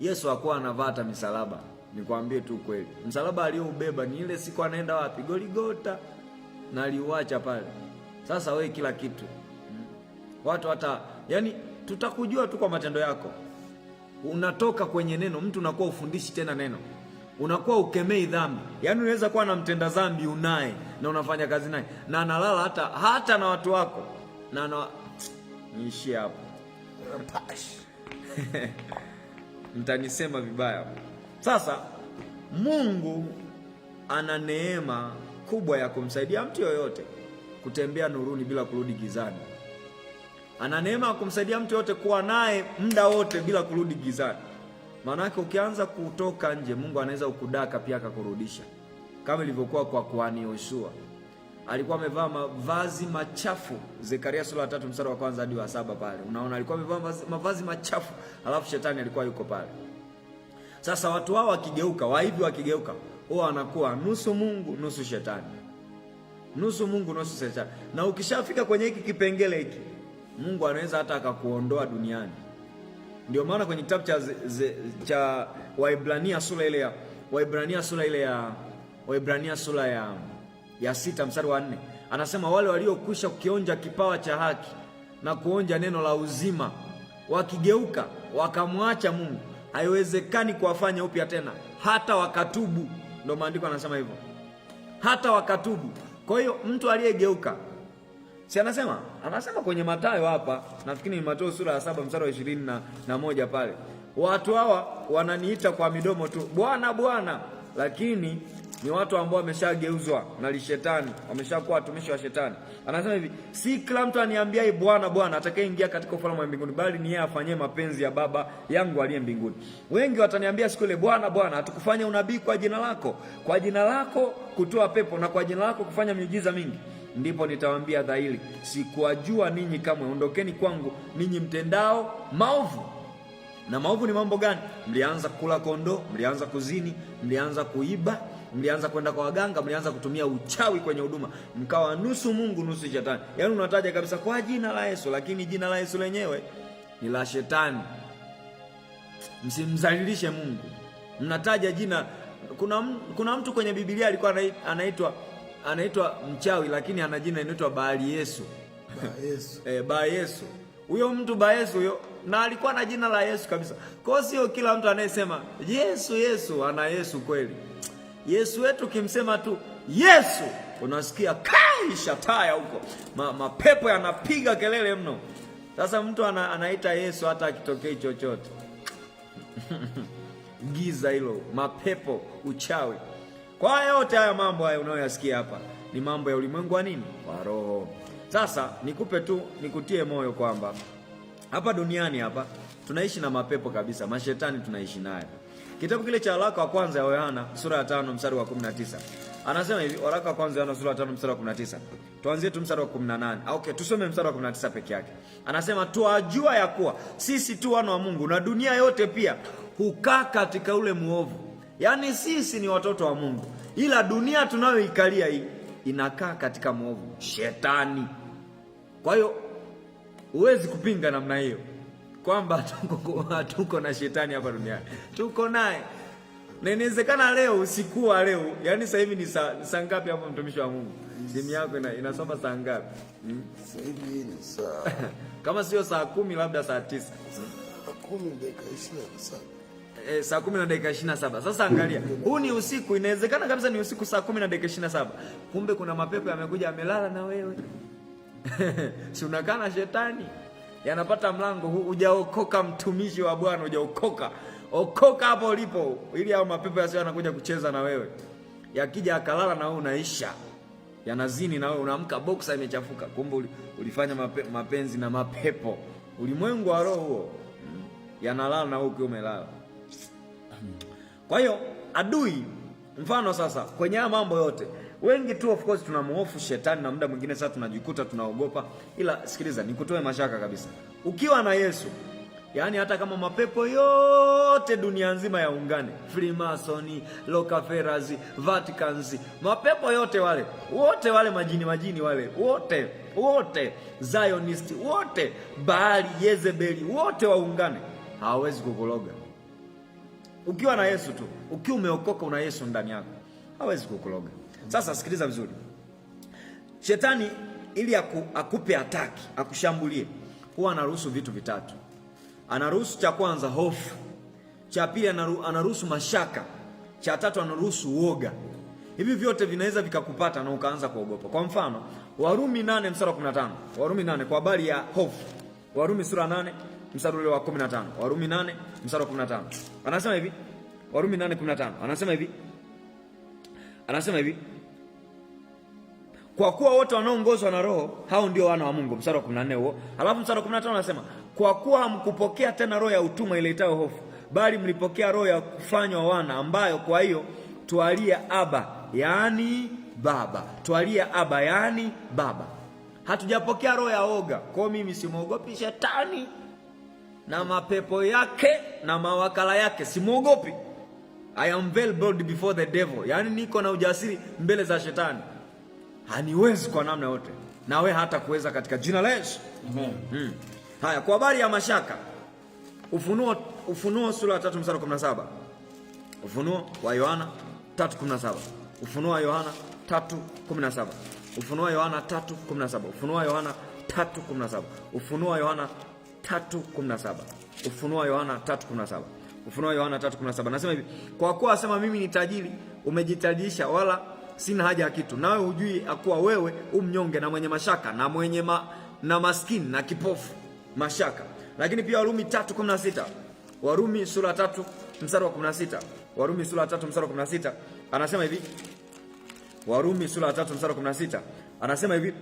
Yesu hakuwa anavaa hata misalaba, nikwambie tu kweli. Msalaba alioubeba ni ile siku anaenda wapi? Goligota, na aliuacha pale. Sasa wewe kila kitu, watu hata yani tutakujua tu kwa matendo yako. Unatoka kwenye neno, mtu unakuwa ufundishi tena neno, unakuwa ukemei dhambi. Yani unaweza kuwa na mtenda dhambi unaye na unafanya kazi naye na analala hata na watu wako na niishie hapo. Mtanisema vibaya. Sasa Mungu ana neema kubwa ya kumsaidia mtu yoyote kutembea nuruni bila kurudi gizani. Ana neema ya kumsaidia mtu yote kuwa naye muda wote bila kurudi gizani. Maanake ukianza kutoka nje, Mungu anaweza ukudaka pia akakurudisha. Kama ilivyokuwa kwa kuhani Yoshua. Alikuwa amevaa mavazi machafu. Zekaria sura ya 3 mstari wa 1 hadi wa 7 pale. Unaona alikuwa amevaa mavazi machafu, alafu shetani alikuwa yuko pale. Sasa watu hao wakigeuka, wao anakuwa nusu Mungu, nusu shetani. Nusu Mungu, nusu shetani. Na ukishafika kwenye hiki kipengele hiki, Mungu anaweza hata akakuondoa duniani. Ndio maana kwenye kitabu cha Waibrania sura ya 6 mstari wa 4 anasema wale waliokwisha kukionja kipawa cha haki na kuonja neno la uzima wakigeuka wakamwacha Mungu, haiwezekani kuwafanya upya tena hata wakatubu. Ndio maandiko anasema hivyo, hata wakatubu. Kwa hiyo mtu aliyegeuka, si anasema kwenye Mathayo hapa, nafikiri ni Mathayo sura ya 7 mstari wa 21 pale, watu hawa wananiita kwa midomo tu Bwana Bwana, lakini ni watu ambao wameshageuzwa na shetani, wameshakuwa watumishi wa shetani. Anasema hivi, si kila mtu aniambiaye Bwana Bwana atakayeingia katika ufalme wa mbinguni, bali ni yeye afanyie mapenzi ya Baba yangu aliye mbinguni. Wengi wataniambia siku ile, Bwana Bwana, hatukufanya unabii kwa jina lako kutoa pepo, na kwa jina lako kufanya miujiza mingi? Ndipo nitawaambia dhahiri, sikuwajua ninyi kamwe, ondokeni kwangu ninyi mtendao maovu. Na maovu ni mambo gani? Mlianza kula kondoo, mlianza kuzini, mlianza kuiba, mlianza kwenda kwa waganga, mlianza kutumia uchawi kwenye huduma, mkawa nusu Mungu nusu shetani. Yaani unataja kabisa kwa jina la Yesu, lakini jina la Yesu lenyewe ni la shetani. Msimzalilishe Mungu. Mnataja jina. Kuna mtu kwenye Biblia alikuwa anaitwa mchawi, lakini ana jina inaitwa Baali Yesu. Baali Yesu. Huyo mtu Baali Yesu huyo, na alikuwa na jina la Yesu kabisa. Kwa sio kila mtu anayesema Yesu ana Yesu kweli. Yesu wetu kimsema tu Yesu, unasikia shataya huko, mapepo yanapiga kelele mno. Sasa mtu anaita Yesu hata akitokei chochote. Giza hilo, mapepo, uchawi. Kwa yote haya mambo haya unayoyasikia hapa ni mambo ya ulimwengu wa nini? Wa roho. Sasa nikutie moyo kwamba hapa duniani hapa tunaishi na mapepo kabisa, mashetani tunaishi naye. Kitabu kile cha waraka wa kwanza ya Yohana sura ya 5 mstari wa 19. Anasema hivi, waraka wa kwanza ya Yohana sura ya 5 mstari wa 19. Tuanzie tu mstari wa 18. Okay, tusome mstari wa 19 peke yake. Anasema tuajua ya kuwa sisi tu wana wa Mungu, na dunia yote pia hukaa katika ule muovu. Yaani sisi ni watoto wa Mungu, ila dunia tunayoikalia hii inakaa katika muovu, shetani. Kwa hiyo huwezi kupinga namna hiyo kwamba tuko na shetani hapa duniani. Tuko naye. Na inawezekana leo, usiku wa leo, yani sasa hivi ni saa ngapi hapo mtumishi wa Mungu? Simu yako inasoma saa ngapi? Sasa hivi ni saa kama sio saa 10 labda saa 9. Saa 10 dakika 27. Saa 10 na dakika 27. Sasa angalia, huu ni usiku, inawezekana kabisa ni usiku saa 10 na dakika 27. Kumbe kuna mapepo yamekuja yamelala na wewe. Si unakaa na shetani? Yanapata mlango, hujaokoka mtumishi wa Bwana, hujaokoka. Okoka hapo ulipo, ili hao mapepo yasio yanakuja kucheza na wewe. Yakija akalala na wewe unaisha. Yanazini na wewe unaamka boxer imechafuka. Kumbe ulifanya mapenzi na mapepo. Ulimwengu wa roho huo. Yanalala na wewe ukiwa umelala. Kwa hiyo adui, mfano sasa kwenye haya mambo yote, Wengi tu of course tunamhofu shetani na muda mwingine sasa tunajikuta tunaogopa, ila sikiliza nikutoe mashaka kabisa. Ukiwa na Yesu, yaani hata kama mapepo yote dunia nzima yaungane, Freemason, Rockefellers, Vaticans, mapepo yote wale, wote wale majini wale, wote Zionist, wote Baali, Yezebeli, wote waungane, hawawezi kukuloga. Ukiwa na Yesu tu, ukiwa umeokoka una Yesu ndani yako, hawezi kukuloga. Sasa sikiliza vizuri. Shetani ili akupe ataki, akushambulie, huwa anaruhusu vitu vitatu. Anaruhusu cha kwanza hofu, cha pili anaruhusu mashaka, cha tatu anaruhusu uoga. Hivi vyote vinaweza vikakupata na ukaanza kuogopa. Kwa mfano, Warumi 8 mstari wa 15. Warumi 8 kwa habari ya hofu. Warumi sura 8 mstari ule wa 15. Warumi 8 mstari wa 15. Anasema hivi. Warumi 8:15. Anasema hivi. Kwa kuwa wote wanaoongozwa na Roho, hao ndio wana wa Mungu. Mstari wa 14 huo. Alafu mstari wa 15 anasema, kwa kuwa hamkupokea tena roho ya utumwa iletayo hofu, bali mlipokea roho ya kufanywa wana, ambayo kwa hiyo twalia Aba, yaani Baba. Twalia Aba, yaani Baba. Hatujapokea roho ya oga. Kwa mimi simwogopi shetani na mapepo yake na mawakala yake, simwogopi. I am very bold before the devil. Yaani niko na ujasiri mbele za shetani. Haniwezi kwa namna yote. Na we hata kuweza katika jina la Yesu. Amen. Haya, kwa habari ya mashaka, Ufunuo sura ya 3 mstari wa 17. Ufunuo wa Yohana 3:17. Ufunuo wa Yohana 3:17. Ufunuo wa Yohana 3:17. Ufunuo wa Yohana 3:17. Ufunuo wa Yohana 3:17. Ufunuo wa Yohana 3:17. Ufunuo wa Yohana 3:17. Nasema hivi, kwa kuwa asema mimi ni tajiri, umejitajirisha wala sina haja ya kitu, nawe hujui akuwa wewe umnyonge na mwenye mashaka na maskini na kipofu. Mashaka. Lakini pia Warumi 3:16. Warumi sura 3 mstari wa 16. Warumi sura 3 mstari wa 16 anasema hivi. Warumi sura 3 mstari wa 16 anasema hivi.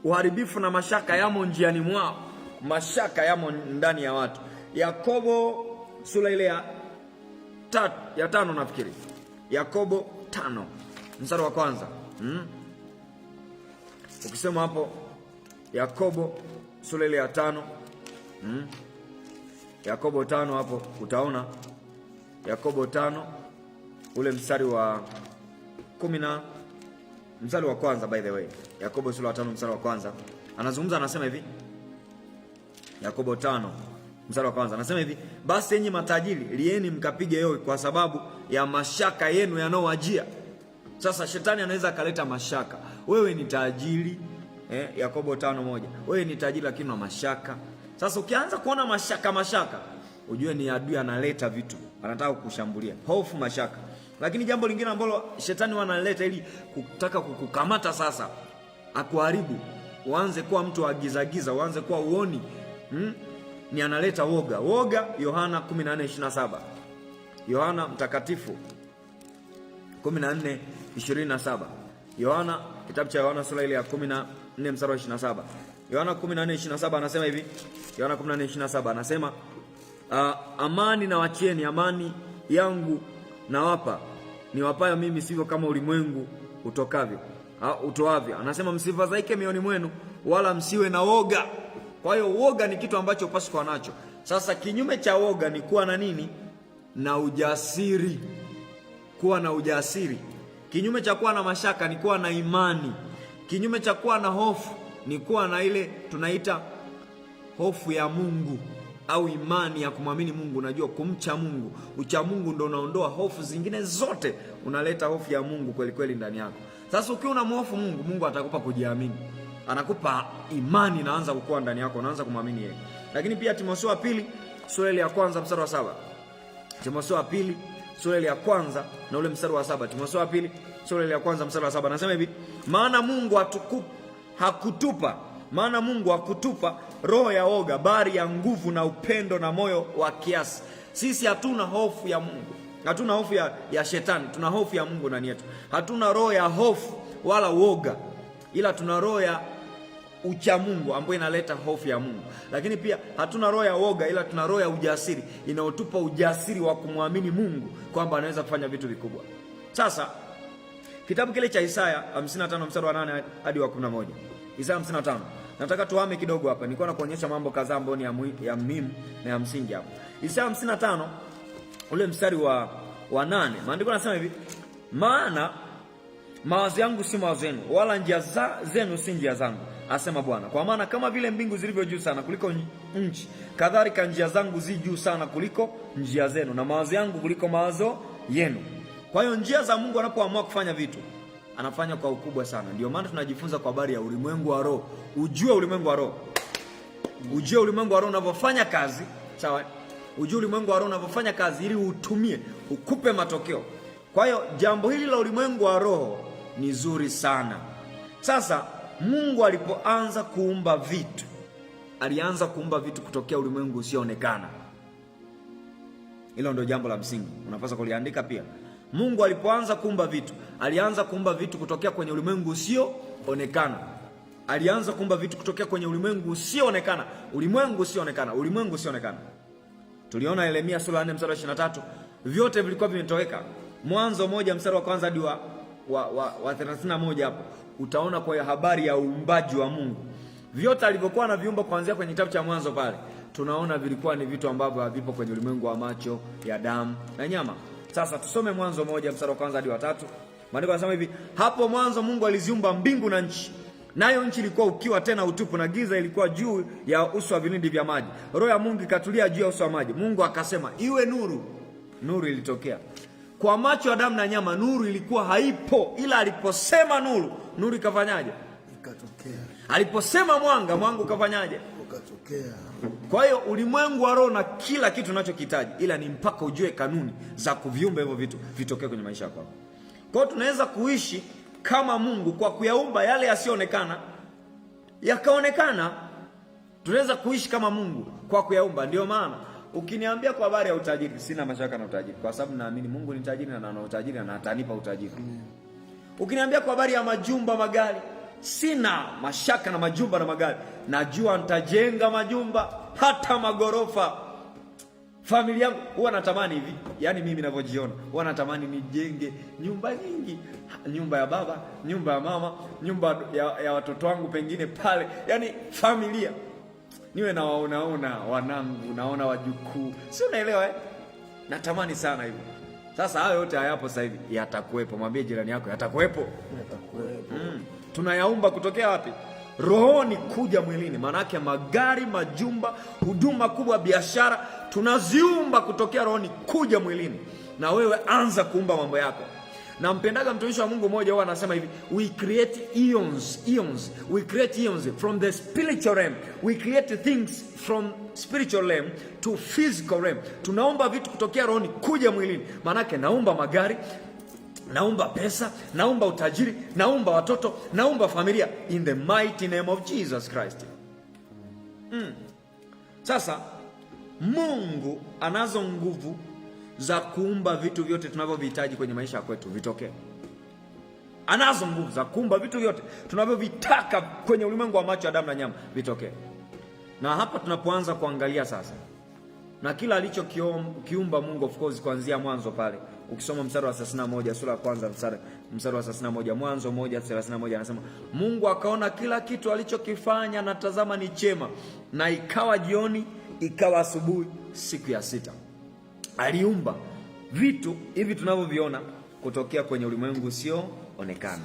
Uharibifu na mashaka yamo njiani mwao. Mashaka yamo ndani ya watu. Yakobo sura ile ya 5 nafikiri. Yakobo 5 mstari wa kwanza. Ukisema hapo Yakobo sura ile ya 5, Yakobo 5 hapo utaona Yakobo 5 ule mstari wa 10 mstari wa kwanza, by the way. Yakobo sura ya 5 mstari wa kwanza anazungumza, anasema hivi. Yakobo 5 mstari wa kwanza anasema hivi, basi enyi matajiri lieni mkapige yowe kwa sababu ya mashaka yenu yanayowajia. Sasa shetani anaweza akaleta mashaka. Wewe ni tajiri, Yakobo 5:1. Wewe ni tajiri lakini una mashaka. Sasa ukianza kuona mashaka, ujue ni adui analeta vitu, anataka kukushambulia. Hofu, mashaka. Lakini jambo lingine ambalo shetani wanaleta ili kutaka kukukamata sasa, akuharibu, uanze kuwa mtu wa giza, uanze kuwa uoni, ni analeta woga. Woga, Yohana 14:27. Yohana mtakatifu 14:27. Yohana, kitabu cha Yohana sura ile ya 14 mstari wa 27. Yohana 14:27 anasema hivi. Yohana 14:27 anasema, amani na wachieni, amani yangu nawapa, niwapayo mimi, sivyo kama ulimwengu utoavyo. Anasema msifadhaike mioyoni mwenu, wala msiwe na woga. Kwa hiyo woga ni kitu ambacho upaswi kuwa nacho. Sasa kinyume cha woga ni kuwa na nini? Na ujasiri. Kuwa na ujasiri. Kinyume cha kuwa na mashaka ni kuwa na imani. Kinyume cha kuwa na hofu ni kuwa na ile tunaita hofu ya Mungu au imani ya kumwamini Mungu. Unajua kumcha Mungu. Ucha Mungu ndio unaondoa hofu zingine zote. Unaleta hofu ya Mungu kweli kweli ndani yako. Sasa ukiwa unamhofu Mungu, Mungu atakupa kujiamini. Anakupa imani, inaanza kukua ndani yako, unaanza kumwamini yeye. Lakini pia Timotheo wa pili sura ya 1 mstari wa 7. Timotheo wa pili sura ya 1 na ule mstari wa 7. Timotheo wa pili sura ya 1 mstari wa 7 anasema hivi, maana Mungu hakutupa roho ya woga, bali ya nguvu na upendo na moyo wa kiasi. Sisi hatuna hofu ya Mungu. Hatuna hofu ya shetani, tuna hofu ya Mungu ndani yetu. Hatuna roho ya hofu wala woga, ila tuna roho ya ucha Mungu ambayo inaleta hofu ya Mungu. Lakini pia hatuna roho ya woga, ila tuna roho ya ujasiri inayotupa ujasiri wa kumwamini Mungu kwamba anaweza kufanya vitu vikubwa. Sasa Kitabu kile cha Isaya 55 mstari wa 8 hadi wa 11. Isaya 55. Nataka tuhame kidogo hapa. Nilikuwa nakuonyesha mambo kadhaa ambayo ni ya muhimu na ya msingi hapa. Isaya 55 ule mstari wa 8. Maandiko yanasema hivi: maana mawazo yangu si mawazo yenu, wala njia zenu si njia zangu, asema Bwana. Kwa maana kama vile mbingu zilivyo juu sana kuliko nchi, kadhalika njia zangu zi juu sana kuliko njia zenu, na mawazo yangu kuliko mawazo yenu. Kwa hiyo njia za Mungu anapoamua kufanya vitu, anafanya kwa ukubwa sana. Ndio maana tunajifunza kwa habari ya ulimwengu wa roho. Ujue ulimwengu wa roho. Ujue ulimwengu wa roho unavyofanya kazi, sawa? Ujue ulimwengu wa roho unavyofanya kazi ili utumie, ukupe matokeo. Kwa hiyo jambo hili la ulimwengu wa roho ni zuri sana. Sasa Mungu alipoanza kuumba vitu, alianza kuumba vitu kutokea ulimwengu usioonekana. Hilo ndio jambo la msingi, unapaswa kuliandika pia. Mungu alipoanza kuumba vitu, alianza kuumba vitu kutokea kwenye ulimwengu usioonekana. Alianza kuumba vitu kutokea kwenye ulimwengu usioonekana. Ulimwengu usioonekana. Ulimwengu usioonekana. Tuliona Yeremia sura 4 mstari wa 23, vyote vilikuwa vimetoweka. Mwanzo 1 mstari wa kwanza hadi wa 31 hapo. Utaona kwa habari ya uumbaji wa Mungu. Vyote alivyokuwa anaviumba kuanzia kwenye kitabu cha Mwanzo pale, tunaona vilikuwa ni vitu ambavyo havipo kwenye ulimwengu wa macho ya damu na nyama. Sasa tusome Mwanzo 1 mstari wa kwanza hadi wa 3. Maandiko yanasema hivi: hapo mwanzo Mungu aliziumba mbingu na nchi. Nayo nchi ilikuwa ukiwa tena utupu, na giza ilikuwa juu ya uso wa vilindi vya maji. Roho ya Mungu ikatulia juu ya uso wa maji. Mungu akasema, iwe nuru. Nuru ilitokea. Kwa macho ya damu na nyama nuru ilikuwa haipo, ila aliposema nuru, nuru ikafanyaje? Ikatokea. Aliposema mwanga, mwanga ukafanyaje? Ukatokea. Kwa hiyo ulimwengu wa roho na kila kitu unachokihitaji, ila ni mpaka ujue kanuni za kuviumba hivyo vitu vitokee kwenye maisha yako. Kwa hiyo tunaweza kuishi kama Mungu kwa kuyaumba yale yasiyoonekana yakaonekana. Tunaweza kuishi kama Mungu kwa kuyaumba. Ndio maana ukiniambia kwa habari ya utajiri, sina mashaka na utajiri, kwa sababu naamini Mungu ni tajiri na ana utajiri na atanipa utajiri. Ukiniambia kwa habari ya majumba, magari, sina mashaka na majumba na magari. Najua nitajenga majumba, hata magorofa. Familia yangu huwa natamani hivi, yani mimi ninavyojiona, huwa natamani nijenge nyumba nyingi, nyumba ya baba, nyumba ya mama, nyumba ya watoto wangu pengine pale, yani familia. Niwe na waona wanangu, naona wajukuu. Si unaelewa eh? Natamani sana hivyo. Sasa hayo yote hayapo sasa hivi, yatakuwepo. Mwambie jirani yako yatakuwepo. Yatakuwepo. Tunayaumba kutokea wapi? Rohoni kuja mwilini. Maanake magari, majumba, huduma kubwa, biashara, tunaziumba kutokea rohoni kuja mwilini. Na wewe anza kuumba mambo yako. Na mpendaga mtumishi wa Mungu mmoja huwa anasema hivi, we create eons. We create eons from the spiritual realm. We create things from spiritual realm to physical realm. Tunaomba vitu kutokea rohoni kuja mwilini. Maanake naumba magari, naumba pesa, naumba utajiri, naumba watoto, naumba familia in the mighty name of Jesus Christ. Sasa Mungu anazo nguvu za kuumba vitu vyote tunavyovihitaji kwenye maisha ya kwetu vitokee. Anazo nguvu za kuumba vitu vyote tunavyovitaka kwenye ulimwengu wa macho ya damu na nyama vitokee. Na hapa tunapoanza kuangalia sasa, na kila alichokiumba Mungu, of course, kuanzia mwanzo pale. Ukisoma mstari wa 31 sura ya kwanza mstari wa 31, Mwanzo 1:31 anasema, Mungu akaona kila kitu alichokifanya na tazama ni chema, na ikawa jioni, ikawa asubuhi, siku ya 6. Aliumba vitu hivi tunavyoviona kutokea kwenye ulimwengu usioonekana.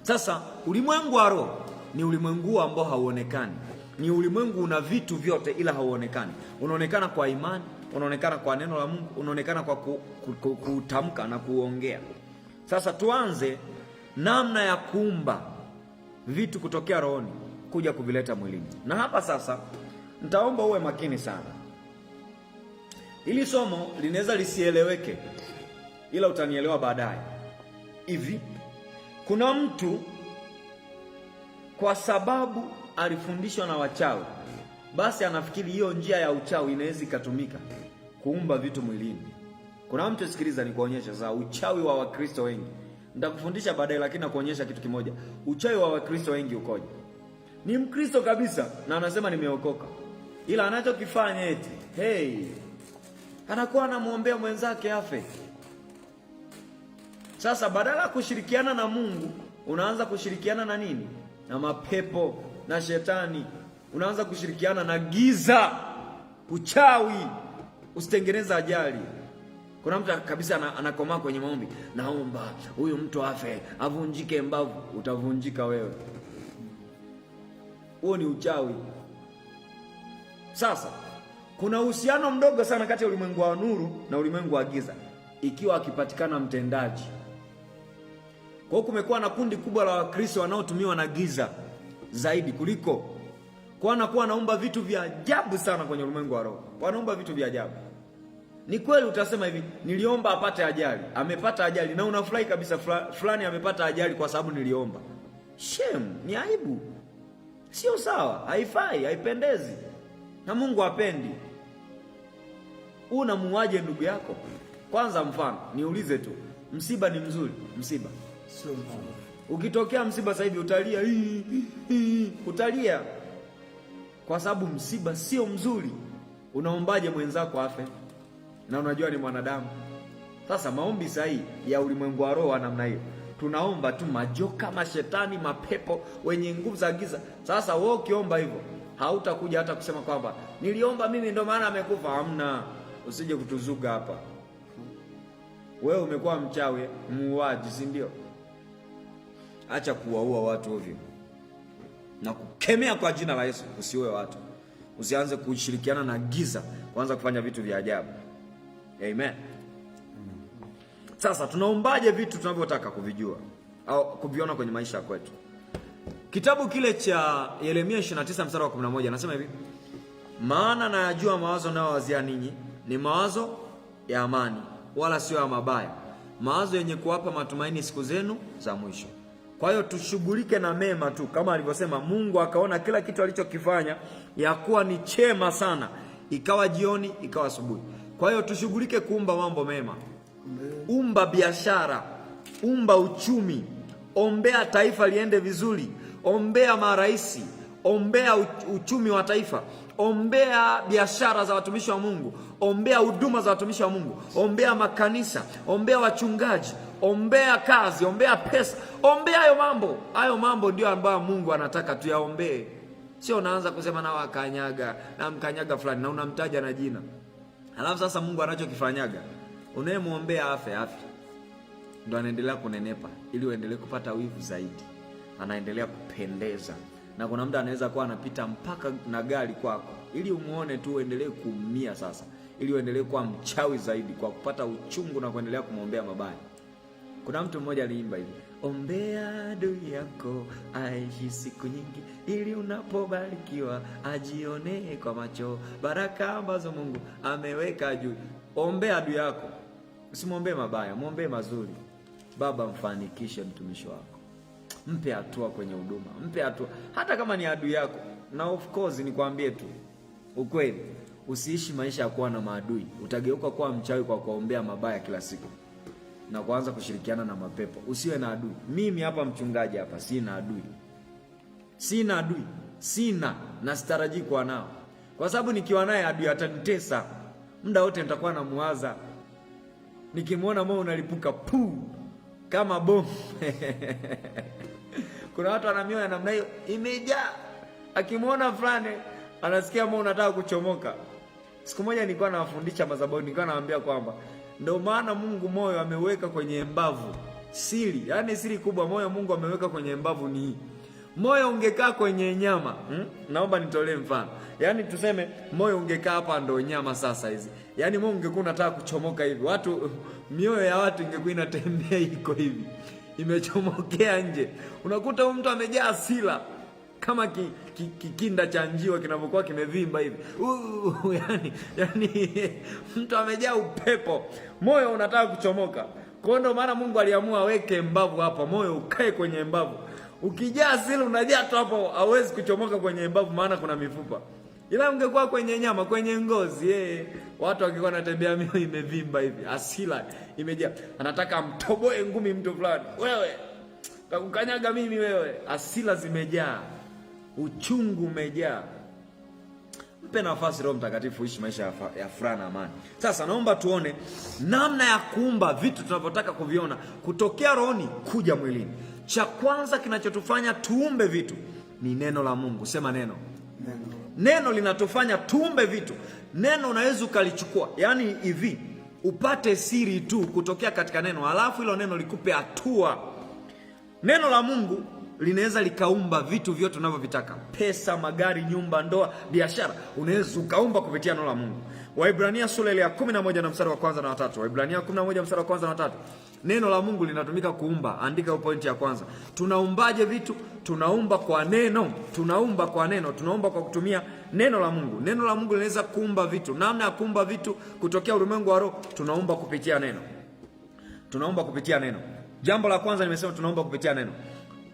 Sasa ulimwengu wa roho ni ulimwengu ambao hauonekani. Ni ulimwengu una vitu vyote ila hauonekani. Unaonekana kwa imani, unaonekana kwa neno la Mungu, unaonekana kwa kutamka na kuongea. Sasa tuanze namna ya kuumba vitu kutokea rohoni kuja kuvileta mwilini. Na hapa sasa nitaomba uwe makini sana. Hili somo linaweza lisieleweke, ila utanielewa baadaye. Hivi kuna mtu kwa sababu alifundishwa na wachawi, basi anafikiri hiyo njia ya uchawi inaweza ikatumika kuumba vitu mwilini. Kuna mtu, sikiliza nikuonyesha sasa uchawi wa Wakristo wengi. Nitakufundisha baadaye, lakini nakuonyesha kitu kimoja. Uchawi wa Wakristo wengi ukoje? Ni Mkristo kabisa na anasema nimeokoka, ila anachokifanya eti anakuwa anamuombea mwenzake afe. Sasa badala ya kushirikiana na Mungu, unaanza kushirikiana na nini? Na mapepo na shetani. Unaanza kushirikiana na giza, uchawi. Usitengeneza ajali. Kuna mtu kabisa anakomaa kwenye maombi, naomba huyu mtu afe, avunjike mbavu. Utavunjika wewe. Huo ni uchawi. Sasa kuna uhusiano mdogo sana kati ya ulimwengu wa nuru na ulimwengu wa giza, ikiwa akipatikana mtendaji. Kwa hiyo kumekuwa na kundi kubwa la Wakristo wanaotumiwa na giza zaidi kuliko kwa anakuwa anaomba vitu vya ajabu sana kwenye ulimwengu wa roho. Wanaomba vitu vya ajabu. Ni kweli utasema hivi, niliomba apate ajali, amepata ajali, na unafurahi kabisa, fulani amepata ajali kwa sababu niliomba. Shame, ni aibu. Sio sawa, haifai, haipendezi. Na Mungu hapendi. Unamuaje ndugu yako? Kwanza mfano, niulize tu, msiba ni mzuri? Msiba sio mzuri. Ukitokea msiba sasa hivi utalia, utalia kwa sababu msiba sio mzuri. Unaombaje mwenzako afe? Na unajua ni mwanadamu. Sasa maombi sahihi ya ulimwengu wa roho wa namna hiyo, tunaomba tu majoka, mashetani, mapepo, wenye nguvu za giza. Sasa wewe ukiomba hivyo, hautakuja hata kusema kwamba niliomba mimi ndio maana amekufa. Hamna, usije kutuzuga hapa. Wewe umekuwa mchawi, muuaji, si ndio? Acha kuwaua watu ovyo. Na kukemea kwa jina la Yesu, usiue watu. Usianze kushirikiana na giza, kuanza kufanya vitu vya ajabu. Amen. Sasa tunaombaje vitu tunavyotaka kuvijua au kuviona kwenye maisha kwetu? Kitabu kile cha Yeremia 29 mstari wa 11 anasema hivi: maana nayajua mawazo nayowazia ninyi ni mawazo ya amani, wala sio ya mabaya, mawazo yenye kuwapa matumaini siku zenu za mwisho. Kwa hiyo tushughulike na mema tu, kama alivyosema Mungu akaona kila kitu alichokifanya ya kuwa ni chema sana, ikawa jioni, ikawa asubuhi. Kwa hiyo tushughulike kuumba mambo mema. Umba biashara, umba uchumi, ombea taifa liende vizuri, ombea maraisi, ombea uchumi wa taifa, ombea biashara za watumishi wa Mungu, ombea huduma za watumishi wa Mungu, ombea makanisa, ombea wachungaji, ombea kazi, ombea pesa, ombea hayo mambo. Hayo mambo ndio ambayo Mungu anataka tuyaombee. Sio unaanza kusema na wakanyaga na mkanyaga fulani na unamtaja na jina. Alafu sasa Mungu anachokifanyaga, unayemuombea afe, ndio anaendelea kunenepa ili uendelee kupata wivu zaidi. Anaendelea kupendeza. Na kuna muda anaweza kuwa anapita mpaka na gari kwako ili umuone tu uendelee kuumia sasa, ili uendelee kuwa mchawi zaidi kwa kupata uchungu na kuendelea kumwombea mabaya. Kuna mtu mmoja aliimba hivi: ombea adui yako aishi siku nyingi, ili unapobarikiwa ajionee kwa macho baraka ambazo Mungu ameweka juu. Ombea adui yako, usimwombee mabaya, muombee mazuri. Baba, mfanikishe mtumishi wako, mpe hatua kwenye huduma, mpe hatua hata kama ni adui yako. Na of course nikwambie tu ukweli, usiishi maisha ya kuwa na maadui. Utageuka kuwa mchawi kwa kuombea mabaya kila siku na kuanza kushirikiana na mapepo. Usiwe na adui. Mimi hapa mchungaji hapa sina adui. Sina adui. Sina, na sitarajii kuwa nao. Kwa sababu nikiwa naye adui atanitesa. Muda wote nitakuwa namuwaza. Nikimwona moyo unalipuka kama bomu. Kuna watu wana mioyo ya namna hiyo imejaa. Akimwona fulani anasikia moyo unataka kuchomoka. Siku moja nilikuwa nawafundisha madhabahu, nilikuwa nawaambia kwamba ndio maana Mungu moyo ameweka kwenye mbavu. Siri, yani siri kubwa moyo Mungu ameweka kwenye mbavu ni hii. Moyo ungekaa kwenye nyama, naomba nitolee mfano. Yani tuseme moyo ungekaa hapa ndo nyama sasa hizi. Yani moyo ungekuwa unataka kuchomoka hivi. Watu, mioyo ya watu ingekuwa inatembea iko hivi, imechomokea nje. Unakuta huyu mtu amejaa hasira kama kikinda cha njiwa kinavyokuwa kimevimba hivi. Yani mtu amejaa upepo, moyo unataka kuchomoka. Kwa ndio maana Mungu aliamua aweke mbavu hapa, moyo ukae kwenye mbavu. Ukijaa hasira unajaa tu hapo, hauwezi kuchomoka kwenye mbavu maana kuna mifupa. Ila ungekuwa kwenye nyama, kwenye ngozi, watu wakikuwa wanatembea mioyo imevimba hivi, hasira imejaa. Anataka mtoboe ngumi mtu fulani. Wewe kakukanyaga mimi wewe. Hasira zimejaa. Uchungu umejaa. Mpe nafasi Roho Mtakatifu uishi maisha ya furaha na amani. Sasa naomba tuone namna ya kuumba vitu tunavyotaka kuviona kutokea rohoni kuja mwilini. Cha kwanza kinachotufanya tuumbe vitu ni neno la Mungu. Sema neno. Neno linatufanya tuumbe vitu. Neno unaweza ukalichukua, yaani hivi upate siri tu kutokea katika neno, halafu hilo neno likupe hatua. Neno la Mungu linaweza likaumba vitu vyote unavyovitaka: pesa, magari, nyumba, ndoa, biashara. Unaweza ukaumba kupitia neno la Mungu. Waibrania sura ile ya 11 na mstari wa kwanza na watatu. Waibrania 11 mstari wa kwanza na watatu. Neno la Mungu linatumika kuumba. Andika hiyo pointi ya kwanza. Tunaumbaje vitu? Tunaumba kwa neno. Tunaumba kwa neno. Tunaumba kwa kutumia neno la Mungu. Neno la Mungu linaweza kuumba vitu. Namna ya kuumba vitu kutokea ulimwengu wa roho, tunaumba kupitia neno. Tunaumba kupitia neno. Jambo la kwanza nimesema tunaumba kupitia neno.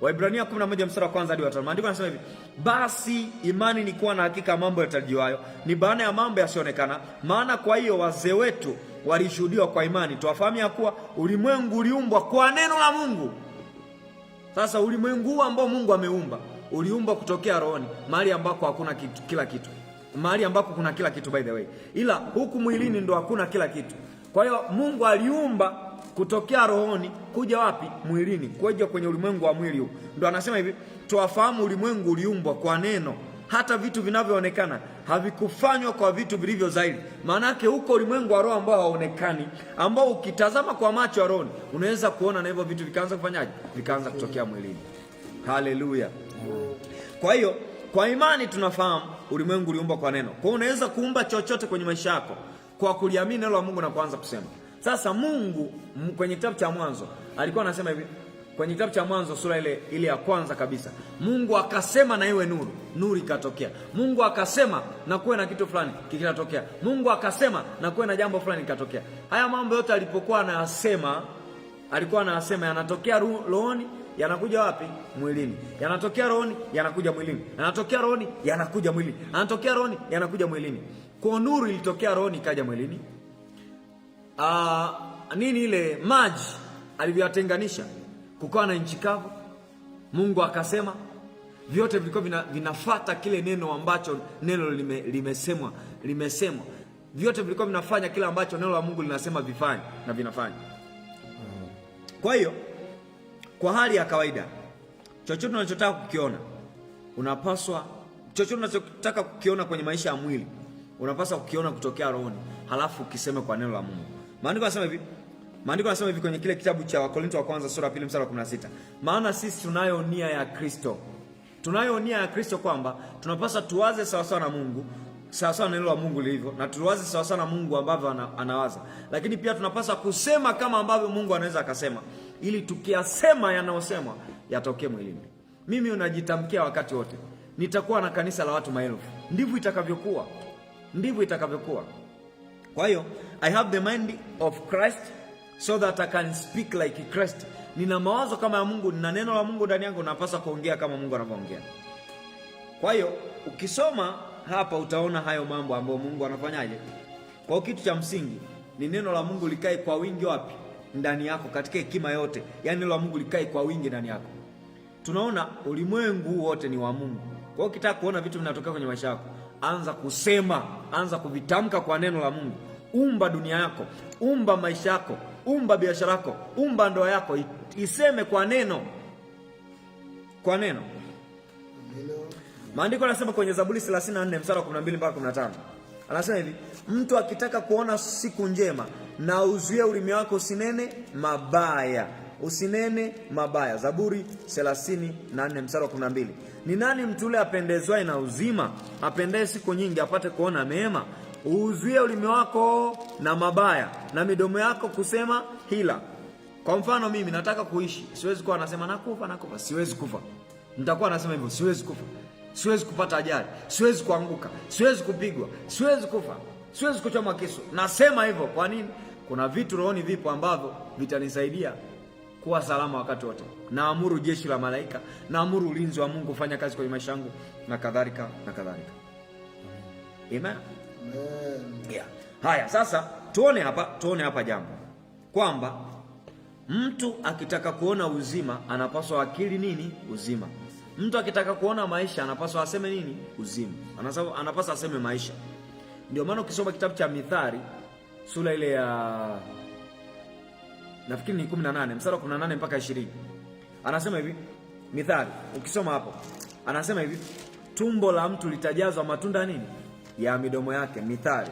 Waibrania 11 mstari wa kwanza hadi wa 5. Maandiko yanasema hivi: basi imani ni kuwa na hakika mambo yatarajiwayo, ni bayana ya mambo yasionekana. Maana kwa hiyo wazee wetu walishuhudiwa kwa imani. Tuwafahamu ya kuwa ulimwengu uliumbwa kwa neno la Mungu. Sasa ulimwengu huu ambao Mungu ameumba uliumbwa kutokea rohoni, mahali ambako hakuna kitu, kila kitu. Mahali ambako kuna kila kitu by the way. Ila huku mwilini ndo hakuna kila kitu. Kwa hiyo Mungu aliumba kutokea rohoni kuja wapi? Mwilini, kuja kwenye ulimwengu wa mwili huu. Ndio anasema hivi, tuwafahamu ulimwengu uliumbwa kwa neno, hata vitu vinavyoonekana havikufanywa kwa vitu vilivyo zaidi. Maana yake huko ulimwengu wa roho ambao haonekani, ambao ukitazama kwa macho ya roho unaweza kuona, na hivyo vitu vikaanza kufanyaje? Vikaanza kutokea mwilini. Haleluya. Kwa hiyo kwa imani tunafahamu ulimwengu uliumbwa kwa neno. Kwa hiyo unaweza kuumba chochote kwenye maisha yako kwa kuliamini neno la Mungu na kuanza kusema. Sasa Mungu kwenye kitabu cha Mwanzo alikuwa anasema hivi, kwenye kitabu cha Mwanzo sura ile ya kwanza kabisa, Mungu akasema na iwe nuru, nuru ikatokea. Mungu akasema na kuwe na kitu fulani, kikatokea. Mungu akasema na kuwe na jambo fulani, likatokea. Haya mambo yote alipokuwa anayasema, alikuwa anayasema yanatokea rohoni, yanakuja wapi? Mwilini. Yanatokea rohoni, yanakuja mwilini. Yanatokea rohoni, yanakuja mwilini. Yanatokea rohoni, yanakuja mwilini. Kwa nuru ilitokea rohoni ikaja mwilini. Nini ile maji alivyotenganisha kukawa na nchi kavu. Mungu akasema, vyote vilikuwa vinafuata kile neno ambacho neno limesemwa. Vyote vilikuwa vinafanya kile ambacho neno la Mungu linasema vifanye, na vinafanya. Kwa hiyo kwa hali ya kawaida, chochote unachotaka kukiona unapaswa, chochote unachotaka kukiona kwenye maisha ya mwili unapaswa kukiona kutokea rohoni, halafu ukiseme kwa neno la Mungu. Maandiko yanasema hivi kwenye kile kitabu cha Wakorintho wa kwanza sura ya 2 mstari wa 16. Maana sisi tunayo nia ya Kristo. Tunayo nia ya Kristo kwamba tunapaswa tuwaze sawasawa na Mungu, sawasawa na neno la Mungu lilivyo, na tuwaze sawasawa na Mungu ambavyo anawaza. Lakini pia tunapaswa kusema kama ambavyo Mungu anaweza akasema, ili tukiyasema yanayosemwa yatokee mwilini. Mimi unajitamkia wakati wote, nitakuwa na kanisa la watu maelfu. Ndivyo itakavyokuwa. Ndivyo itakavyokuwa. Kwa hiyo I have the mind of Christ so that I can speak like Christ. Nina mawazo kama ya Mungu, nina neno la Mungu ndani yangu, napaswa kuongea kama Mungu anavyoongea. Kwa hiyo ukisoma hapa utaona hayo mambo ambayo Mungu anafanyaje. Kwa kitu cha msingi ni neno la Mungu likae kwa wingi wapi? Ndani yako, katika hekima yote. Yaani neno la Mungu likae kwa wingi ndani yako. Tunaona ulimwengu wote ni wa Mungu. Kwa hiyo ukitaka kuona vitu vinatokea kwenye maisha yako, anza kusema, anza kuvitamka kwa neno la Mungu. Umba dunia yako, umba maisha yako, umba biashara yako, umba ndoa yako, iseme kwa neno. Kwa neno. Maandiko yanasema kwenye Zaburi 34 mstari wa 12 mpaka 15. Anasema hivi, mtu akitaka kuona siku njema na uzuie ulimi wako usinene mabaya. Usinene mabaya. Zaburi 34 mstari wa 12. Ni nani mtu yule apendezwaye na uzima, apendaye siku nyingi apate kuona mema? Uzuie ulimi wako na mabaya, na midomo yako kusema hila. Kwa mfano mimi nataka kuishi, siwezi kuwa nasema nakufa, siwezi kufa. Nitakuwa nasema hivyo, siwezi kufa. Siwezi kupata ajali, siwezi kuanguka, siwezi kupigwa, siwezi kufa, siwezi kuchoma kisu. Nasema hivyo kwa nini? Kuna vitu rohoni vipo ambavyo vitanisaidia kuwa salama wakati wote. Naamuru jeshi la malaika, naamuru ulinzi wa Mungu kufanya kazi kwenye maisha yangu, na kadhalika na kadhalika. Amen. Yeah. Haya, sasa tuone hapa jambo kwamba mtu akitaka kuona uzima anapaswa akili nini? Uzima. Mtu akitaka kuona maisha anapaswa aseme nini? Uzima. Anapaswa aseme maisha. Ndio maana ukisoma kitabu cha Mithali sura ile ya nafikiri ni 18 mstari wa 18 mpaka 20. Anasema hivi, Mithali ukisoma hapo anasema hivi, tumbo la mtu litajazwa matunda nini? Ya midomo yake. Mithali.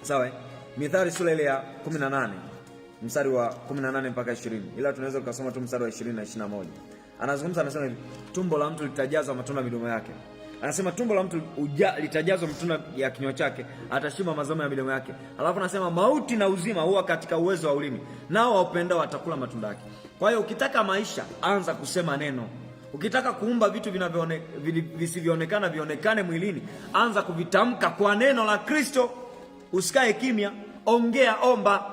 Sawa? Mithali sura ile ya 18 mstari wa 18 mpaka 20. Ila tunaweza kusoma tu mstari wa 20 na 21. Anazungumza anasema hivi, tumbo la mtu litajazwa matunda ya midomo yake. Anasema tumbo la mtu litajazwa matunda ya kinywa chake, atashiba mazao ya midomo yake. Alafu anasema mauti na uzima huwa katika uwezo wa ulimi, nao wapendao watakula matunda yake. Kwa hiyo ukitaka maisha, anza kusema neno. Ukitaka kuumba vitu visivyoonekana vionekane mwilini, anza kuvitamka kwa neno la Kristo. Usikae kimya, ongea, omba.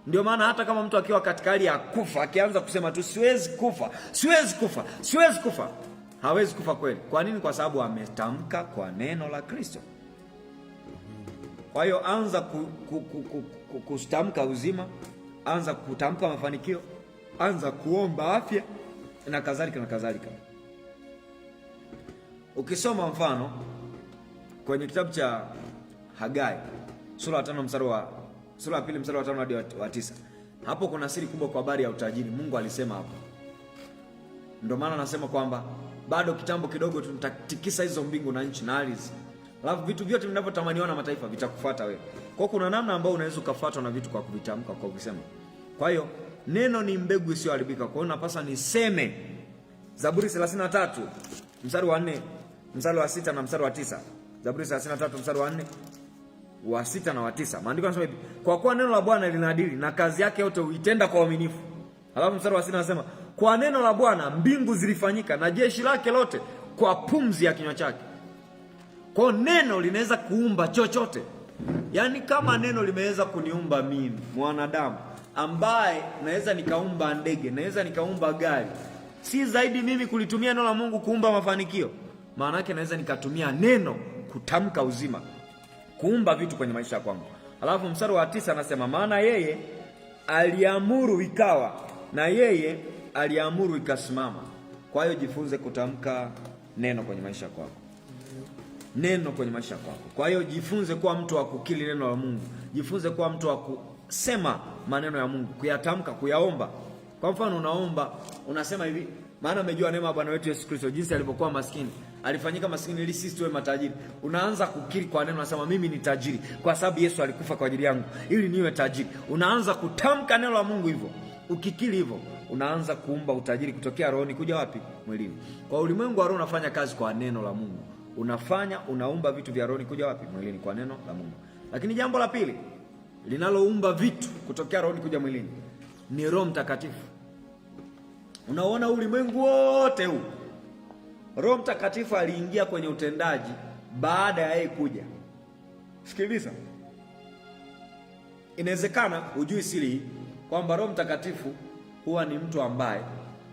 Ndio maana hata kama mtu akiwa katika hali ya kufa, akianza kusema tu siwezi kufa, siwezi kufa, siwezi kufa, hawezi kufa kweli. Kwa nini? Kwa sababu ametamka kwa neno la Kristo. Kwa hiyo anza kutamka uzima, anza kutamka mafanikio, anza kuomba afya na kadhalika na kadhalika. Ukisoma mfano kwenye kitabu cha Hagai sura ya 5 sura ya 2 mstari wa 5 hadi wa 9. Hapo kuna siri kubwa kwa habari ya utajiri. Mungu alisema hapo. Ndio maana anasema kwamba bado kitambo kidogo tutatikisa hizo mbingu na nchi na ardhi. Alafu vitu vyote vinavyotamaniwa na mataifa vitakufuata wewe. Kwa kuna namna ambayo unaweza kufuatwa na vitu kwa kuvitamka, kwa kusema. Kwa hiyo neno ni mbegu isiyoharibika. Kwa hiyo napaswa niseme. Zaburi 33 mstari wa 4, mstari wa 6 na mstari wa 9. Zaburi 33 mstari wa 4, wa 6 na wa 9. Maandiko yanasema hivi, kwa kuwa neno la Bwana linaadili na kazi yake yote huitenda kwa uaminifu. Alafu mstari wa 6 anasema, kwa neno la Bwana mbingu zilifanyika na jeshi lake lote kwa pumzi ya kinywa chake. Kwa neno linaweza kuumba chochote. Yaani kama neno limeweza kuniumba mimi mwanadamu, ambaye naweza nikaumba ndege, naweza nikaumba gari, si zaidi mimi kulitumia neno la Mungu kuumba mafanikio? Maana yake naweza nikatumia neno kutamka uzima, kuumba vitu kwenye maisha kwangu. Alafu mstari wa 9 anasema, maana yeye aliamuru ikawa na yeye aliamuru ikasimama. Kwa hiyo jifunze kutamka neno kwenye maisha kwako. Neno kwenye maisha kwako. Kwa hiyo jifunze kuwa mtu wa kukili neno la Mungu. Jifunze kuwa mtu wa kusema maneno ya Mungu, kuyatamka, kuyaomba. Kwa mfano unaomba, unasema hivi, maana umejua neema ya Bwana wetu Yesu Kristo jinsi alivyokuwa maskini, alifanyika maskini ili sisi tuwe matajiri. Unaanza kukiri kwa neno, unasema mimi ni tajiri kwa sababu Yesu alikufa kwa ajili yangu ili niwe tajiri. Unaanza kutamka neno la Mungu hivyo. Ukikiri hivyo, unaanza kuumba utajiri kutokea rohoni kuja wapi? Mwilini. Kwa ulimwengu wa roho unafanya kazi kwa neno la Mungu. Unaumba vitu vya rohoni kuja wapi? Mwilini, kwa neno la Mungu. Lakini jambo la pili linaloumba vitu kutokea rohoni kuja mwilini ni Roho Mtakatifu. Unaona ulimwengu wote huu, Roho Mtakatifu aliingia kwenye utendaji baada ya yeye kuja. Sikiliza. Inawezekana hujui siri hii kwamba Roho Mtakatifu huwa ni mtu ambaye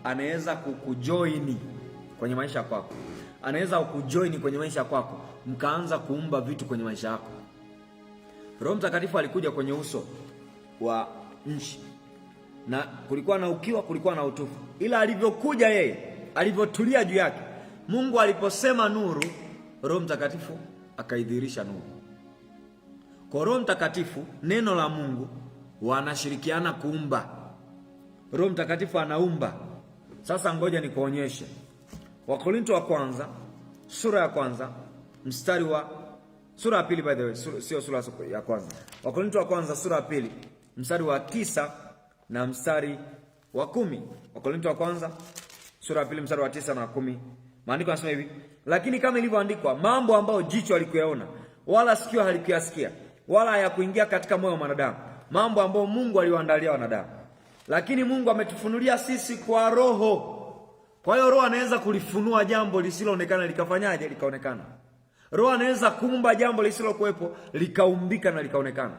anaweza kukujoini kwenye maisha yako. Anaweza kukujoini kwenye maisha yako, mkaanza kuumba vitu kwenye maisha yako. Roho Mtakatifu alikuja kwenye uso wa nchi, na kulikuwa na ukiwa, kulikuwa na utupu. Ila alivyokuja yeye, alivyotulia juu yake, Mungu aliposema nuru, Roho Mtakatifu akaidhihirisha nuru. Kwa Roho Mtakatifu, neno la Mungu, wanashirikiana kuumba. Roho Mtakatifu anaumba. Sasa ngoja nikuonyeshe. Wakorintho wa kwanza sura ya kwanza mstari wa sura ya pili, by the way, sio sura ya kwanza. Wakorintho wa kwanza sura ya pili mstari wa 9 na mstari wa 10. Wakorintho wa kwanza sura ya pili mstari wa 9 na 10. Maandiko yanasema hivi, lakini kama ilivyoandikwa, mambo ambayo jicho halikuyaona wala sikio halikuyasikia wala hayakuingia katika moyo wa mwanadamu, mambo ambayo Mungu aliwaandalia wanadamu, lakini Mungu ametufunulia sisi kwa Roho. Kwa hiyo Roho anaweza kulifunua jambo lisiloonekana likafanyaje? Likaonekana. Roho anaweza kuumba jambo lisilokuwepo likaumbika na likaonekana.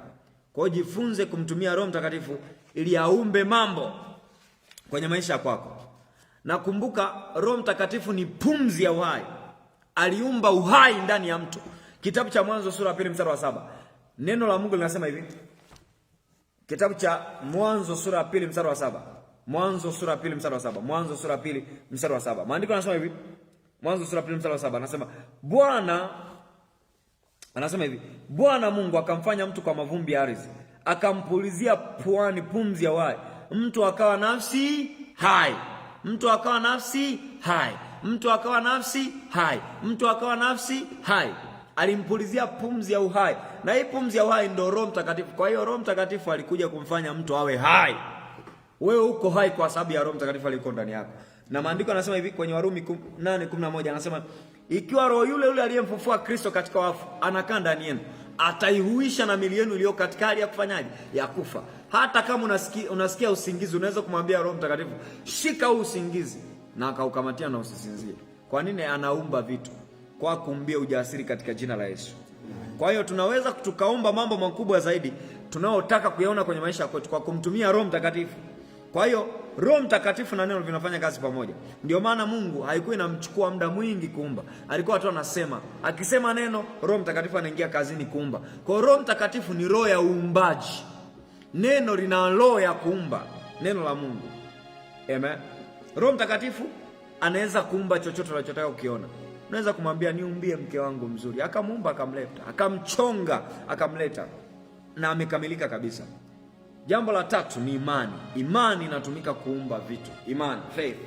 Kwa hiyo jifunze kumtumia Roho Mtakatifu ili aumbe mambo kwenye maisha yako. Na kumbuka, Roho Mtakatifu ni pumzi ya uhai. Aliumba uhai ndani ya mtu. Kitabu cha Mwanzo sura ya 2 mstari wa 7. Neno la Mungu linasema hivi. Kitabu cha Mwanzo sura ya 2 mstari wa 7. Mwanzo sura ya 2 mstari wa 7. Mwanzo sura ya 2 mstari wa 7. Maandiko yanasema hivi. Mwanzo sura ya 2 mstari wa 7 anasema Bwana Mungu akamfanya mtu kwa mavumbi ya ardhi, akampulizia puani pumzi ya uhai, mtu akawa nafsi hai. Mtu akawa nafsi hai. Mtu akawa nafsi hai. Mtu akawa nafsi hai. Alimpulizia pumzi ya uhai, na hii pumzi ya uhai ndio Roho Mtakatifu. Kwa hiyo Roho Mtakatifu alikuja kumfanya mtu awe hai. Wewe uko hai kwa sababu ya Roho Mtakatifu aliyeko ndani yako. Na maandiko yanasema hivi kwenye Warumi 8:11 anasema ikiwa Roho yule aliyemfufua Kristo katika wafu anakaa ndani yenu, ataihuisha na miili yenu iliyo katika hali ya kufanyaje? Ya kufa. Hata kama unasikia usingizi, unaweza kumwambia Roho Mtakatifu, shika huu usingizi, na akaukamatia na usisinzie. Kwa nini? Anaumba vitu kwa kumbia ujasiri katika jina la Yesu. Kwa hiyo tunaweza tukaomba mambo makubwa zaidi tunaotaka kuyaona kwenye maisha yetu kwa kumtumia Roho Mtakatifu. Kwa hiyo Roho Mtakatifu na neno vinafanya kazi pamoja. Ndio maana Mungu haikuwa inamchukua muda mwingi kuumba. Alikuwa tu anasema, akisema neno, Roho Mtakatifu anaingia kazini kuumba. Kwa hiyo Roho Mtakatifu ni roho ya uumbaji. Neno lina roho ya kuumba, neno la Mungu. Amen. Roho Mtakatifu anaweza kuumba chochote unachotaka ukiona. Unaweza kumwambia niumbie mke wangu mzuri, akamuumba, akamleta, akamchonga, akamleta, na amekamilika kabisa. Jambo la tatu ni imani. Imani inatumika kuumba vitu. Imani, faith.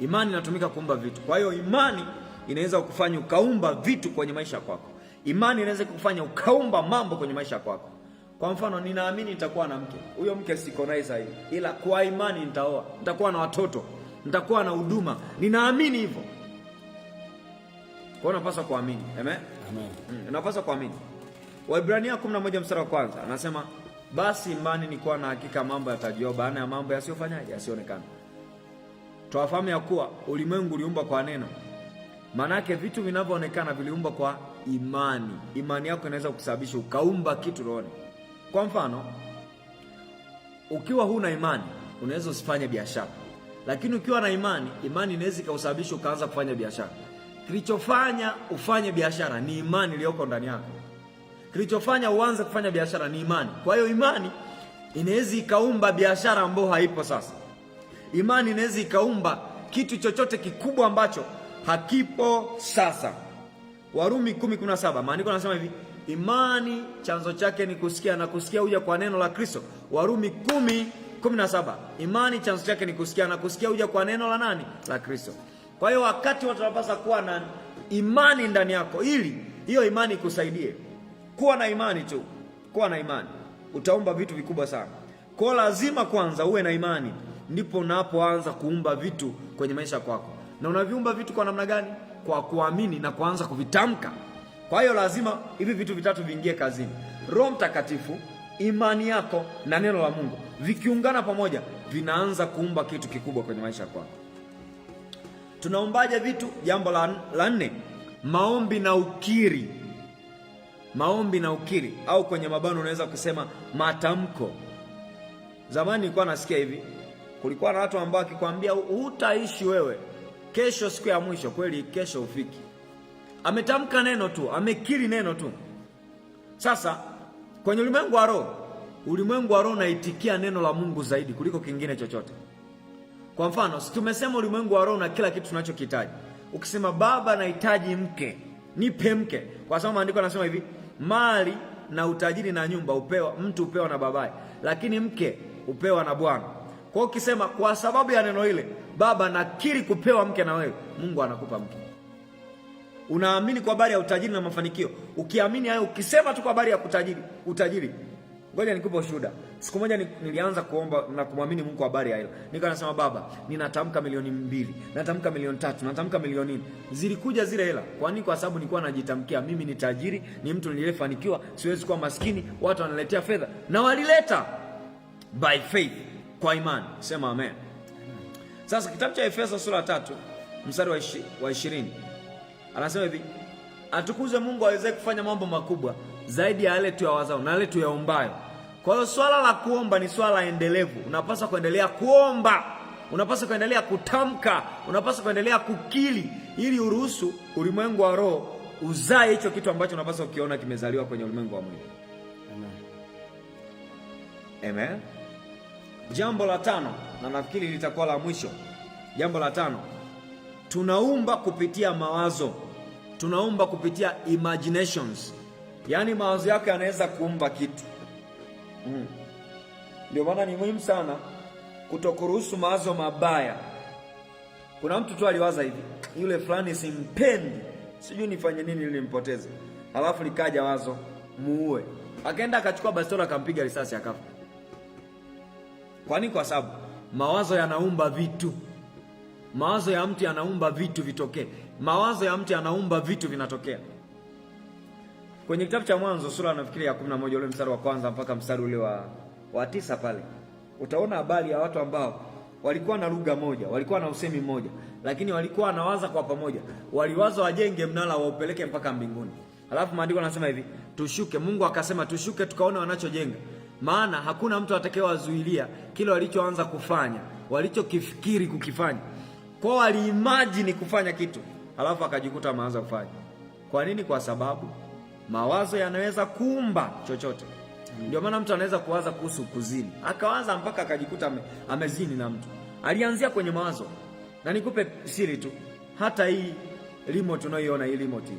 Imani inatumika kuumba vitu. Kwa hiyo imani inaweza kukufanya ukaumba vitu kwenye maisha yako. Imani inaweza kukufanya ukaumba mambo kwenye maisha yako. Kwa mfano, ninaamini nitakuwa na mke. Huyo mke siko naye sasa hivi, ila kwa imani nitaoa, nitakuwa na watoto, nitakuwa na huduma. Ninaamini hivyo. Kwa hiyo unapaswa kuamini. Amen. Amen. Unapaswa kuamini. Waebrania 11 mstari wa 1 anasema basi imani ni kuwa na hakika mambo yatajiwa baada ya mambo yasiyofanyaje, yasionekana. Tuwafahamu ya kuwa ulimwengu uliumbwa kwa neno. Maana yake vitu vinavyoonekana viliumbwa kwa imani. Imani yako inaweza kusababisha ukaumba kitu rohoni. Kwa mfano, ukiwa huna imani unaweza usifanye biashara. Lakini ukiwa na imani, imani inaweza kusababisha ukaanza kufanya biashara. Kilichofanya ufanye biashara ni imani iliyoko ndani yako. Kilichofanya uanze kufanya biashara ni imani. Kwa hiyo imani inaweza ikaumba biashara ambayo haipo sasa. Imani inaweza ikaumba kitu chochote kikubwa ambacho hakipo sasa. Warumi 10:17 maandiko yanasema hivi, imani chanzo chake ni kusikia na kusikia huja kwa neno la Kristo. Warumi 10:17 imani chanzo chake ni kusikia na kusikia huja kwa neno la nani? La Kristo. Kwa hiyo wakati watu wanapaswa kuwa na imani ndani yako, ili hiyo imani ikusaidie. Kuwa na imani tu. Kuwa na imani utaumba vitu vikubwa sana. Kwa lazima kwanza uwe na imani, ndipo unapoanza kuumba vitu kwenye maisha yako. Na unaviumba vitu kwa namna gani? Kwa kuamini na kuanza kuvitamka. Kwa hiyo lazima hivi vitu vitatu viingie kazini. Roho Mtakatifu, imani yako na neno la Mungu vikiungana pamoja vinaanza kuumba kitu kikubwa kwenye maisha yako. Tunaombaje vitu? Jambo la 4, maombi na ukiri. Maombi na ukiri, au kwenye mabano unaweza kusema matamko. Zamani nilikuwa nasikia hivi, kulikuwa na watu ambao akikwambia hutaishi wewe kesho, siku ya mwisho, kweli kesho ufiki. Ametamka neno tu, amekiri neno tu. Sasa kwenye ulimwengu wa roho naitikia neno la Mungu zaidi kuliko kingine chochote. Kwa mfano, tumesema ulimwengu wa roho na kila kitu tunachokihitaji. Ukisema Baba nahitaji mke, nipe mke. Kwa sababu maandiko yanasema hivi, mali na utajiri na nyumba mtu upewa na babaye, lakini mke upewa na Bwana. Kwa hiyo ukisema kwa sababu ya neno ile, Baba nakiri kupewa mke na wewe, Mungu anakupa mke. Unaamini kwa habari ya utajiri na mafanikio. Ukiamini hayo, ukisema tu kwa habari ya utajiri. Ngoja nikupe ushuhuda. Siku moja nilianza kuomba na kumwamini Mungu kwa habari ya hilo. Nasema Baba, ninatamka milioni 2, natamka milioni 3, natamka milioni 4. Zilikuja zile hela. Kwa nini? Kwa sababu nilikuwa najitamkia mimi ni tajiri, ni mtu niliyefanikiwa, siwezi kuwa maskini, watu wanaletea fedha. Na walileta by faith, kwa imani. Sema amen. Sasa kitabu cha Efeso sura 3 mstari wa 20 anasema hivi, atukuzwe Mungu aweze kufanya mambo makubwa zaidi ya yale tuyawazao na yale tuyaombayo. Kwa hiyo swala la kuomba ni swala endelevu. Unapaswa kuendelea kuomba, unapaswa kuendelea kutamka, unapaswa kuendelea kukiri, ili uruhusu ulimwengu wa roho uzae hicho kitu ambacho unapaswa kukiona kimezaliwa kwenye ulimwengu wa mwili. Amen. Amen. Jambo la tano, na nafikiri litakuwa la mwisho. Jambo la tano, tunaumba kupitia mawazo. Tunaumba kupitia imaginations. Yaani mawazo yako yanaweza kuumba kitu. Ndio maana ni muhimu sana kutokuruhusu mawazo mabaya. Kuna mtu tu aliwaza hivi, yule fulani simpendi, sijui nifanye nini ili nimpoteze. Halafu likaja wazo, muue. Akaenda akachukua bastola akampiga risasi akafa. Kwani? Kwa sababu mawazo yanaumba vitu. Mawazo ya mtu yanaumba vitu vitokee. Mawazo ya mtu yanaumba vitu vinatokea. Kwenye kitabu cha Mwanzo sura nafikiri ya 11 ule mstari wa kwanza mpaka mstari ule wa 9 pale, utaona habari ya watu ambao walikuwa na lugha moja, walikuwa na usemi mmoja, lakini walikuwa wanawaza kwa pamoja. Waliwaza wajenge mnara waupeleke mpaka mbinguni. Alafu maandiko yanasema hivi, tushuke. Mungu akasema tushuke tukaone wanachojenga, maana hakuna mtu atakayewazuilia kile walichoanza kufanya, walichokifikiri kukifanya. Kwa waliimagine kufanya kitu, alafu akajikuta ameanza kufanya. Kwa nini? Kwa sababu mawazo yanaweza kuumba chochote. Ndio maana mtu anaweza kuwaza kuhusu kuzini, akawaza mpaka akajikuta amezini na mtu. Alianzia kwenye mawazo. Na nikupe siri tu, hata hii remote unayoiona, hii remote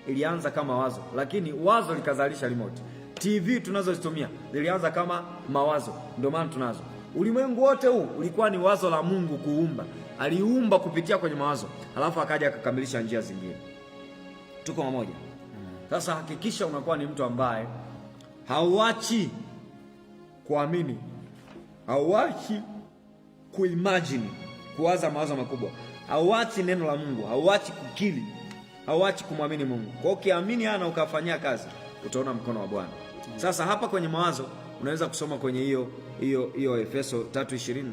ilianza kama wazo, lakini wazo likazalisha remote. TV tunazozitumia zilianza kama mawazo, ndio maana tunazo. Ulimwengu wote huu ulikuwa ni wazo la Mungu kuumba. Aliumba kupitia kwenye mawazo, halafu akaja akakamilisha njia zingine. Tuko pamoja? Sasa hakikisha unakuwa ni mtu ambaye hauachi kuamini, hauachi kuimagine, kuwaza mawazo makubwa, hauachi neno la Mungu, hauachi kukiri, hauachi kumwamini Mungu. Kwa ukiamini na ukafanyia kazi, utaona mkono wa Bwana. Sasa hapa kwenye mawazo unaweza kusoma kwenye hiyo Efeso 3:20,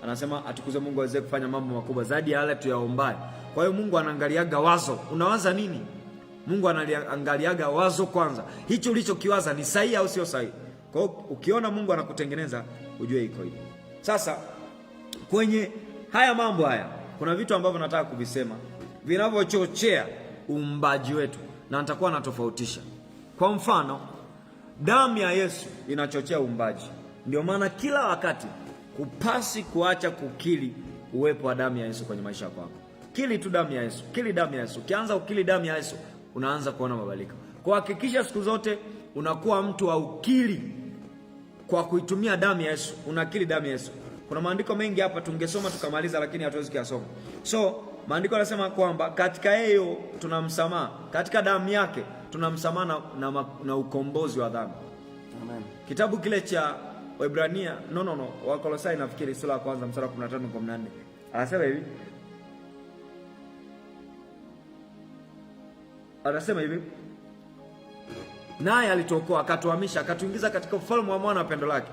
anasema atukuze Mungu aweze kufanya mambo makubwa zaidi ya yale tuyaombayo. Kwa hiyo Mungu anaangaliaga wazo, unawaza nini? Mungu anaangaliaga wazo kwanza, hicho ulichokiwaza ni sahihi au sio sahihi. Kwa hiyo ukiona Mungu anakutengeneza, ujue iko hivyo. Sasa kwenye haya mambo haya kuna vitu ambavyo nataka kuvisema vinavyochochea uumbaji wetu, na nitakuwa natofautisha. Kwa mfano, damu ya Yesu inachochea uumbaji. Ndio maana kila wakati kupasi kuacha kukiri uwepo wa damu ya Yesu kwenye maisha yako. Kili tu damu ya Yesu, kili damu ya Yesu. Ukianza ukili damu ya Yesu, unaanza kuona mabadiliko. Kwa hakikisha siku zote unakuwa mtu wa ukili kwa kuitumia damu ya Yesu, unakili damu ya Yesu. Kuna maandiko mengi hapa tungesoma tukamaliza, lakini hatuwezi kuyasoma. So maandiko yanasema kwamba katika yeye tuna msamaha, katika damu yake tuna msamaha na ukombozi wa dhambi. Amen. Kitabu kile cha Waebrania Wakolosai nafikiri sura ya kwanza mstari wa 15-14 anasema hivi, anasema hivi, naye alituokoa akatuhamisha akatuingiza katika ufalme wa mwana wa pendo lake,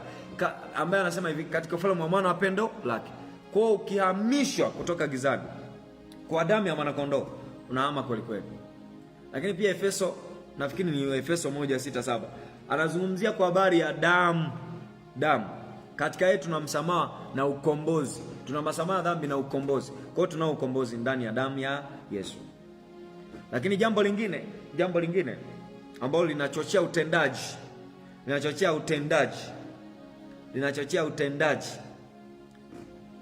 ambaye anasema hivi, katika ufalme wa mwana wa pendo lake. Kwa ukihamishwa kutoka gizani kwa damu ya mwana kondoo, unahama kweli kweli. Lakini pia Efeso, nafikiri ni Efeso 1:6-7, anazungumzia kwa habari ya damu. Katika yeye tuna msamaha na ukombozi. Tuna msamaha dhambi na ukombozi. Kwa hiyo tunao ukombozi ndani ya damu ya Yesu. Lakini jambo lingine ambalo linachochea utendaji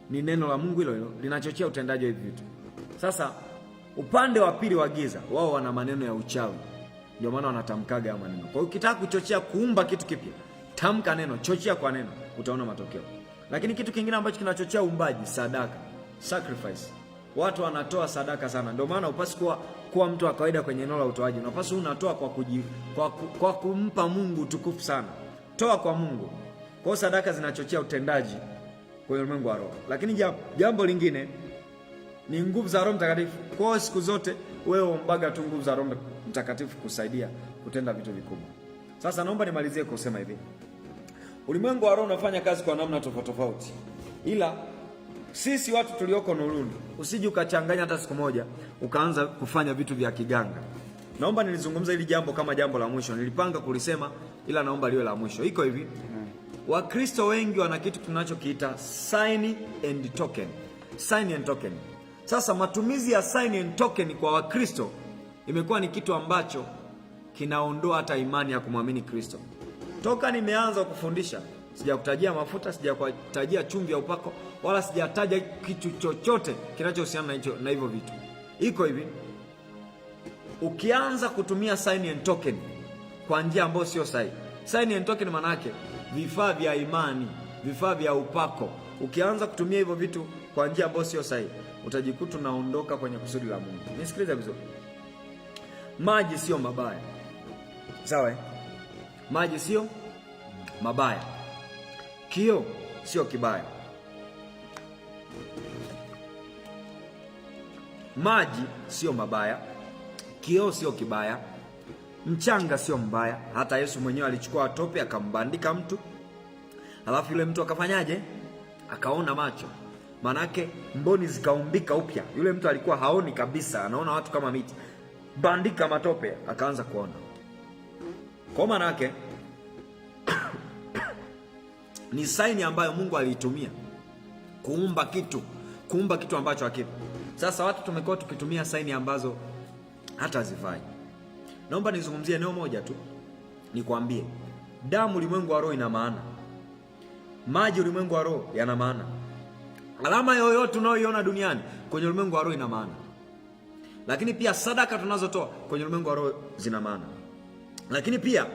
ni neno la Mungu. Hilo linachochea utendaji wa hivi vitu. Sasa upande wa pili wa giza, wao wana maneno ya uchawi, ndio maana wanatamkaga hayo maneno. Kwa hiyo ukitaka kuchochea kuumba kitu kipya, tamka neno, chochea kwa neno, utaona matokeo. Lakini kitu kingine ambacho kinachochea uumbaji, sadaka, sacrifice. Watu wanatoa sadaka sana. Ndio maana upasi kuwa mtu wa kawaida kwenye eneo la utoaji. Unapaswa unatoa kwa kumpa Mungu tukufu sana. Toa kwa Mungu. Kwa sadaka zinachochea utendaji kwenye ulimwengu wa roho. Lakini jambo lingine ni nguvu za Roho Mtakatifu. Kwa siku zote wewe ombaga tu nguvu za Roho Mtakatifu kusaidia kutenda vitu vikubwa. Sasa naomba nimalizie kusema hivi. Ulimwengu wa roho unafanya kazi kwa namna tofauti. Ila sisi watu tulioko nuruni, usije ukachanganya hata siku moja ukaanza kufanya vitu vya kiganga. Naomba nilizungumza hili jambo kama jambo la mwisho. Nilipanga kulisema ila naomba liwe la mwisho. Iko hivi. Wakristo wengi wana kitu tunachokiita sign and token. Sign and token. Sasa matumizi ya sign and token kwa Wakristo imekuwa ni kitu ambacho kinaondoa hata imani ya kumwamini Kristo. Toka nimeanza kufundisha sijakutajia mafuta, sijakutajia chumvi ya upako, wala sijataja kitu chochote kinachohusiana na hivyo vitu. Iko hivi, ukianza kutumia sign and token kwa njia ambayo sio sahihi. Sign and token maana yake vifaa vya imani, vifaa vya upako. Ukianza kutumia hivyo vitu kwa njia ambayo sio sahihi, utajikuta unaondoka kwenye kusudi la Mungu. Nisikilize vizuri. Maji sio mabaya. Sawa? Maji sio mabaya. Kioo sio kibaya. Maji sio mabaya. Kioo sio kibaya. Mchanga sio mbaya. Hata Yesu mwenyewe alichukua tope akambandika mtu, alafu yule mtu akafanyaje? Akaona macho. Manake mboni zikaumbika upya. Yule mtu alikuwa haoni kabisa, anaona watu kama miti. Bandika matope akaanza kuona. Kwa manake ni saini ambayo Mungu aliitumia kuumba kitu ambacho hakipo. Sasa watu tumekuwa tukitumia saini ambazo hata hazifai. Naomba nizungumzie eneo moja tu. Nikwambie, damu ulimwengu wa roho ina maana. Maji ulimwengu wa roho yana maana. Alama yoyote unayoiona duniani kwenye ulimwengu wa roho ina maana. Lakini pia sadaka tunazotoa kwenye ulimwengu wa roho zina maana. Lakini pia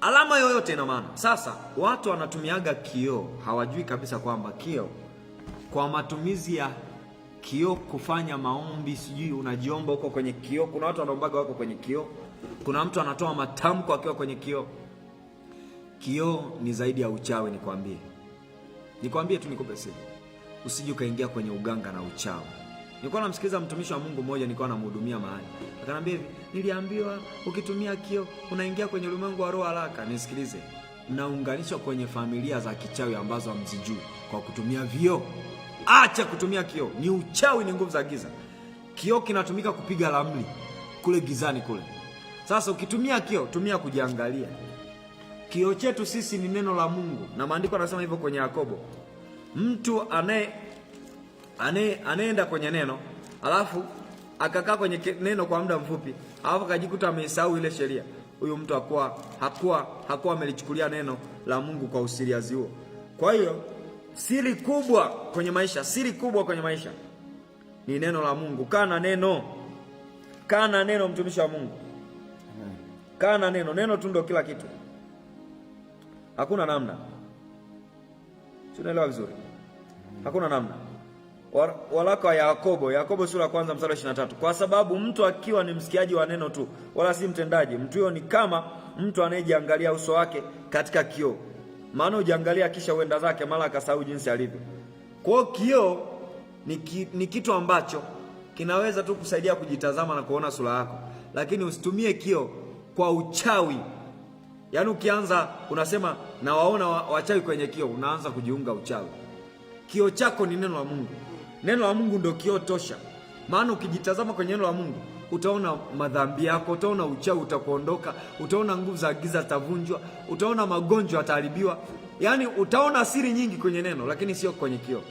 alama yoyote ina maana. Sasa watu wanatumiaga kioo, hawajui kabisa kwamba kioo, kwa matumizi ya kioo kufanya maombi, sijui unajiomba huko kwenye kioo. Kuna watu wanaombaga wako kwenye kioo. Kuna mtu anatoa matamko akiwa kwenye kioo. Kioo ni zaidi ya uchawi, nikwambie tu, nikupe siri. Usije ukaingia kwenye uganga na uchawi. Nilikuwa namsikiliza mtumishi wa Mungu mmoja, nilikuwa namhudumia mahali. Akanambia hivi, niliambiwa ukitumia kioo unaingia kwenye ulimwengu wa roho haraka. Nisikilize, mnaunganishwa kwenye familia za kichawi ambazo hamzijui kwa kutumia vioo. Acha kutumia kioo, ni uchawi, ni nguvu za giza. Kioo kinatumika kupiga ramli kule gizani kule. Sasa ukitumia kioo, tumia kujiangalia. Kioo chetu sisi ni neno la Mungu, na maandiko yanasema hivyo kwenye Yakobo. Mtu anaenda kwenye neno, alafu akakaa kwenye neno kwa muda mfupi, alafu akajikuta ameisahau ile sheria. Huyu mtu hakuwa amelichukulia neno la Mungu kwa usiriazi huo. Kwa hiyo siri kubwa kwenye maisha ni neno la Mungu. Kaa na neno, mtumishi wa Mungu. Kaa na neno. Neno tu ndio kila kitu. Hakuna namna. Tunaelewa vizuri? Hakuna namna. Waraka wa Yakobo sura ya 1 mstari 23. Kwa sababu mtu akiwa ni msikiaji wa neno tu, wala si mtendaji, mtu huyo ni kama mtu anayejiangalia uso wake katika kioo. Maana ujiangalia kisha uenda zake, mara akasahau jinsi alivyo. Kwa hiyo kioo ni kitu ambacho kinaweza tu kusaidia kujitazama na kuona sura yako, lakini usitumie kioo kwa uchawi. Yaani ukianza unasema na waona wachawi kwenye kioo, unaanza kujiunga uchawi. Kioo chako ni neno la Mungu. Neno la Mungu ndio kioo tosha. Maana ukijitazama kwenye neno la Mungu, utaona madhambi yako, utaona uchawi utakuondoka, utaona nguvu za giza zitavunjwa, utaona magonjwa yataharibiwa. Yaani utaona siri nyingi kwenye neno, lakini sio kwenye kioo.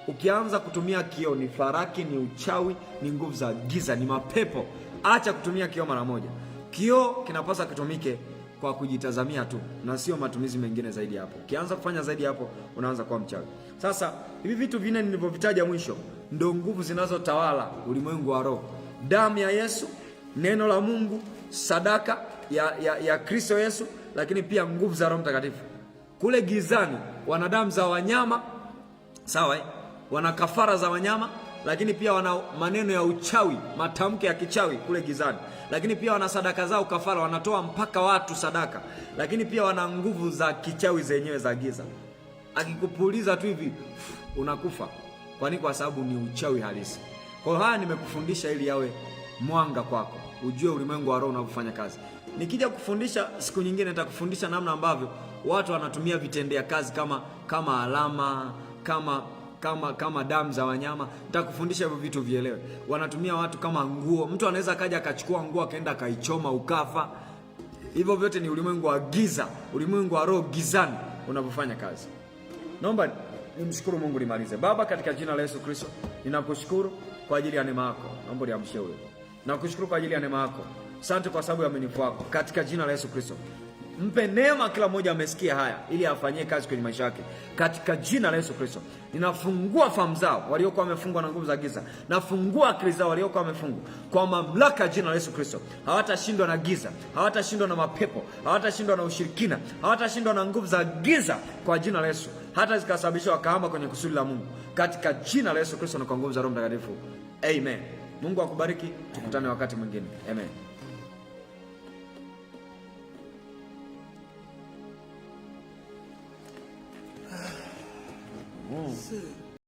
Ukianza kutumia kioo, ni faraki, ni uchawi, ni nguvu za giza, ni mapepo. Acha kutumia kioo mara moja. Kioo kinapaswa kitumike kwa kujitazamia tu, na sio matumizi mengine zaidi hapo. Ukianza kufanya zaidi hapo, unaanza kuwa mchawi. Sasa hivi vitu vinne nilivyovitaja mwisho ndio nguvu zinazotawala ulimwengu wa roho. Damu ya Yesu, neno la Mungu, sadaka ya Kristo Yesu, lakini pia nguvu za Roho Mtakatifu. Kule gizani wana damu za wanyama, sawa, wana kafara za wanyama, lakini pia wana maneno ya uchawi, matamko ya kichawi kule gizani. Lakini pia wana sadaka zao kafara, wanatoa mpaka watu sadaka. Lakini pia wana nguvu za kichawi zenyewe za giza. Akikupuliza tu hivi unakufa. Kwani kwa sababu ni uchawi halisi. Kwa hiyo haya nimekufundisha ili yawe mwanga kwako, ujue ulimwengu wa roho unavyofanya kazi. Nikija kufundisha siku nyingine, nitakufundisha namna ambavyo watu wanatumia vitendea kazi kama alama, kama damu za wanyama. Nitakufundisha hivyo vitu vielewe. Wanatumia watu kama nguo. Mtu anaweza kaja akachukua nguo akaenda akaichoma ukafa. Hivyo vyote ni ulimwengu wa giza, ulimwengu wa roho gizani unavyofanya kazi. Naomba nimshukuru Mungu nimalize. Baba, katika jina la Yesu Kristo, ninakushukuru kwa ajili ya neema yako. Naomba niamshe huyo. Nakushukuru kwa ajili ya neema yako. Asante kwa sababu ya uaminifu wako. Katika jina la Yesu Kristo, Mpe neema kila mmoja amesikia haya, ili afanyie kazi kwenye maisha yake, katika jina la Yesu Kristo. Ninafungua fahamu zao waliokuwa wamefungwa na nguvu za giza, nafungua akili zao waliokuwa wamefungwa kwa mamlaka ya jina la Yesu Kristo. Hawatashindwa na giza, hawatashindwa na mapepo, hawatashindwa na ushirikina, hawatashindwa na nguvu za giza kwa jina la Yesu, hata zikasababisha wakahama kwenye kusudi la Mungu, katika jina la Yesu Kristo na kwa nguvu za Roho Mtakatifu. Amen. Mungu akubariki, tukutane wakati mwingine. Amen. See.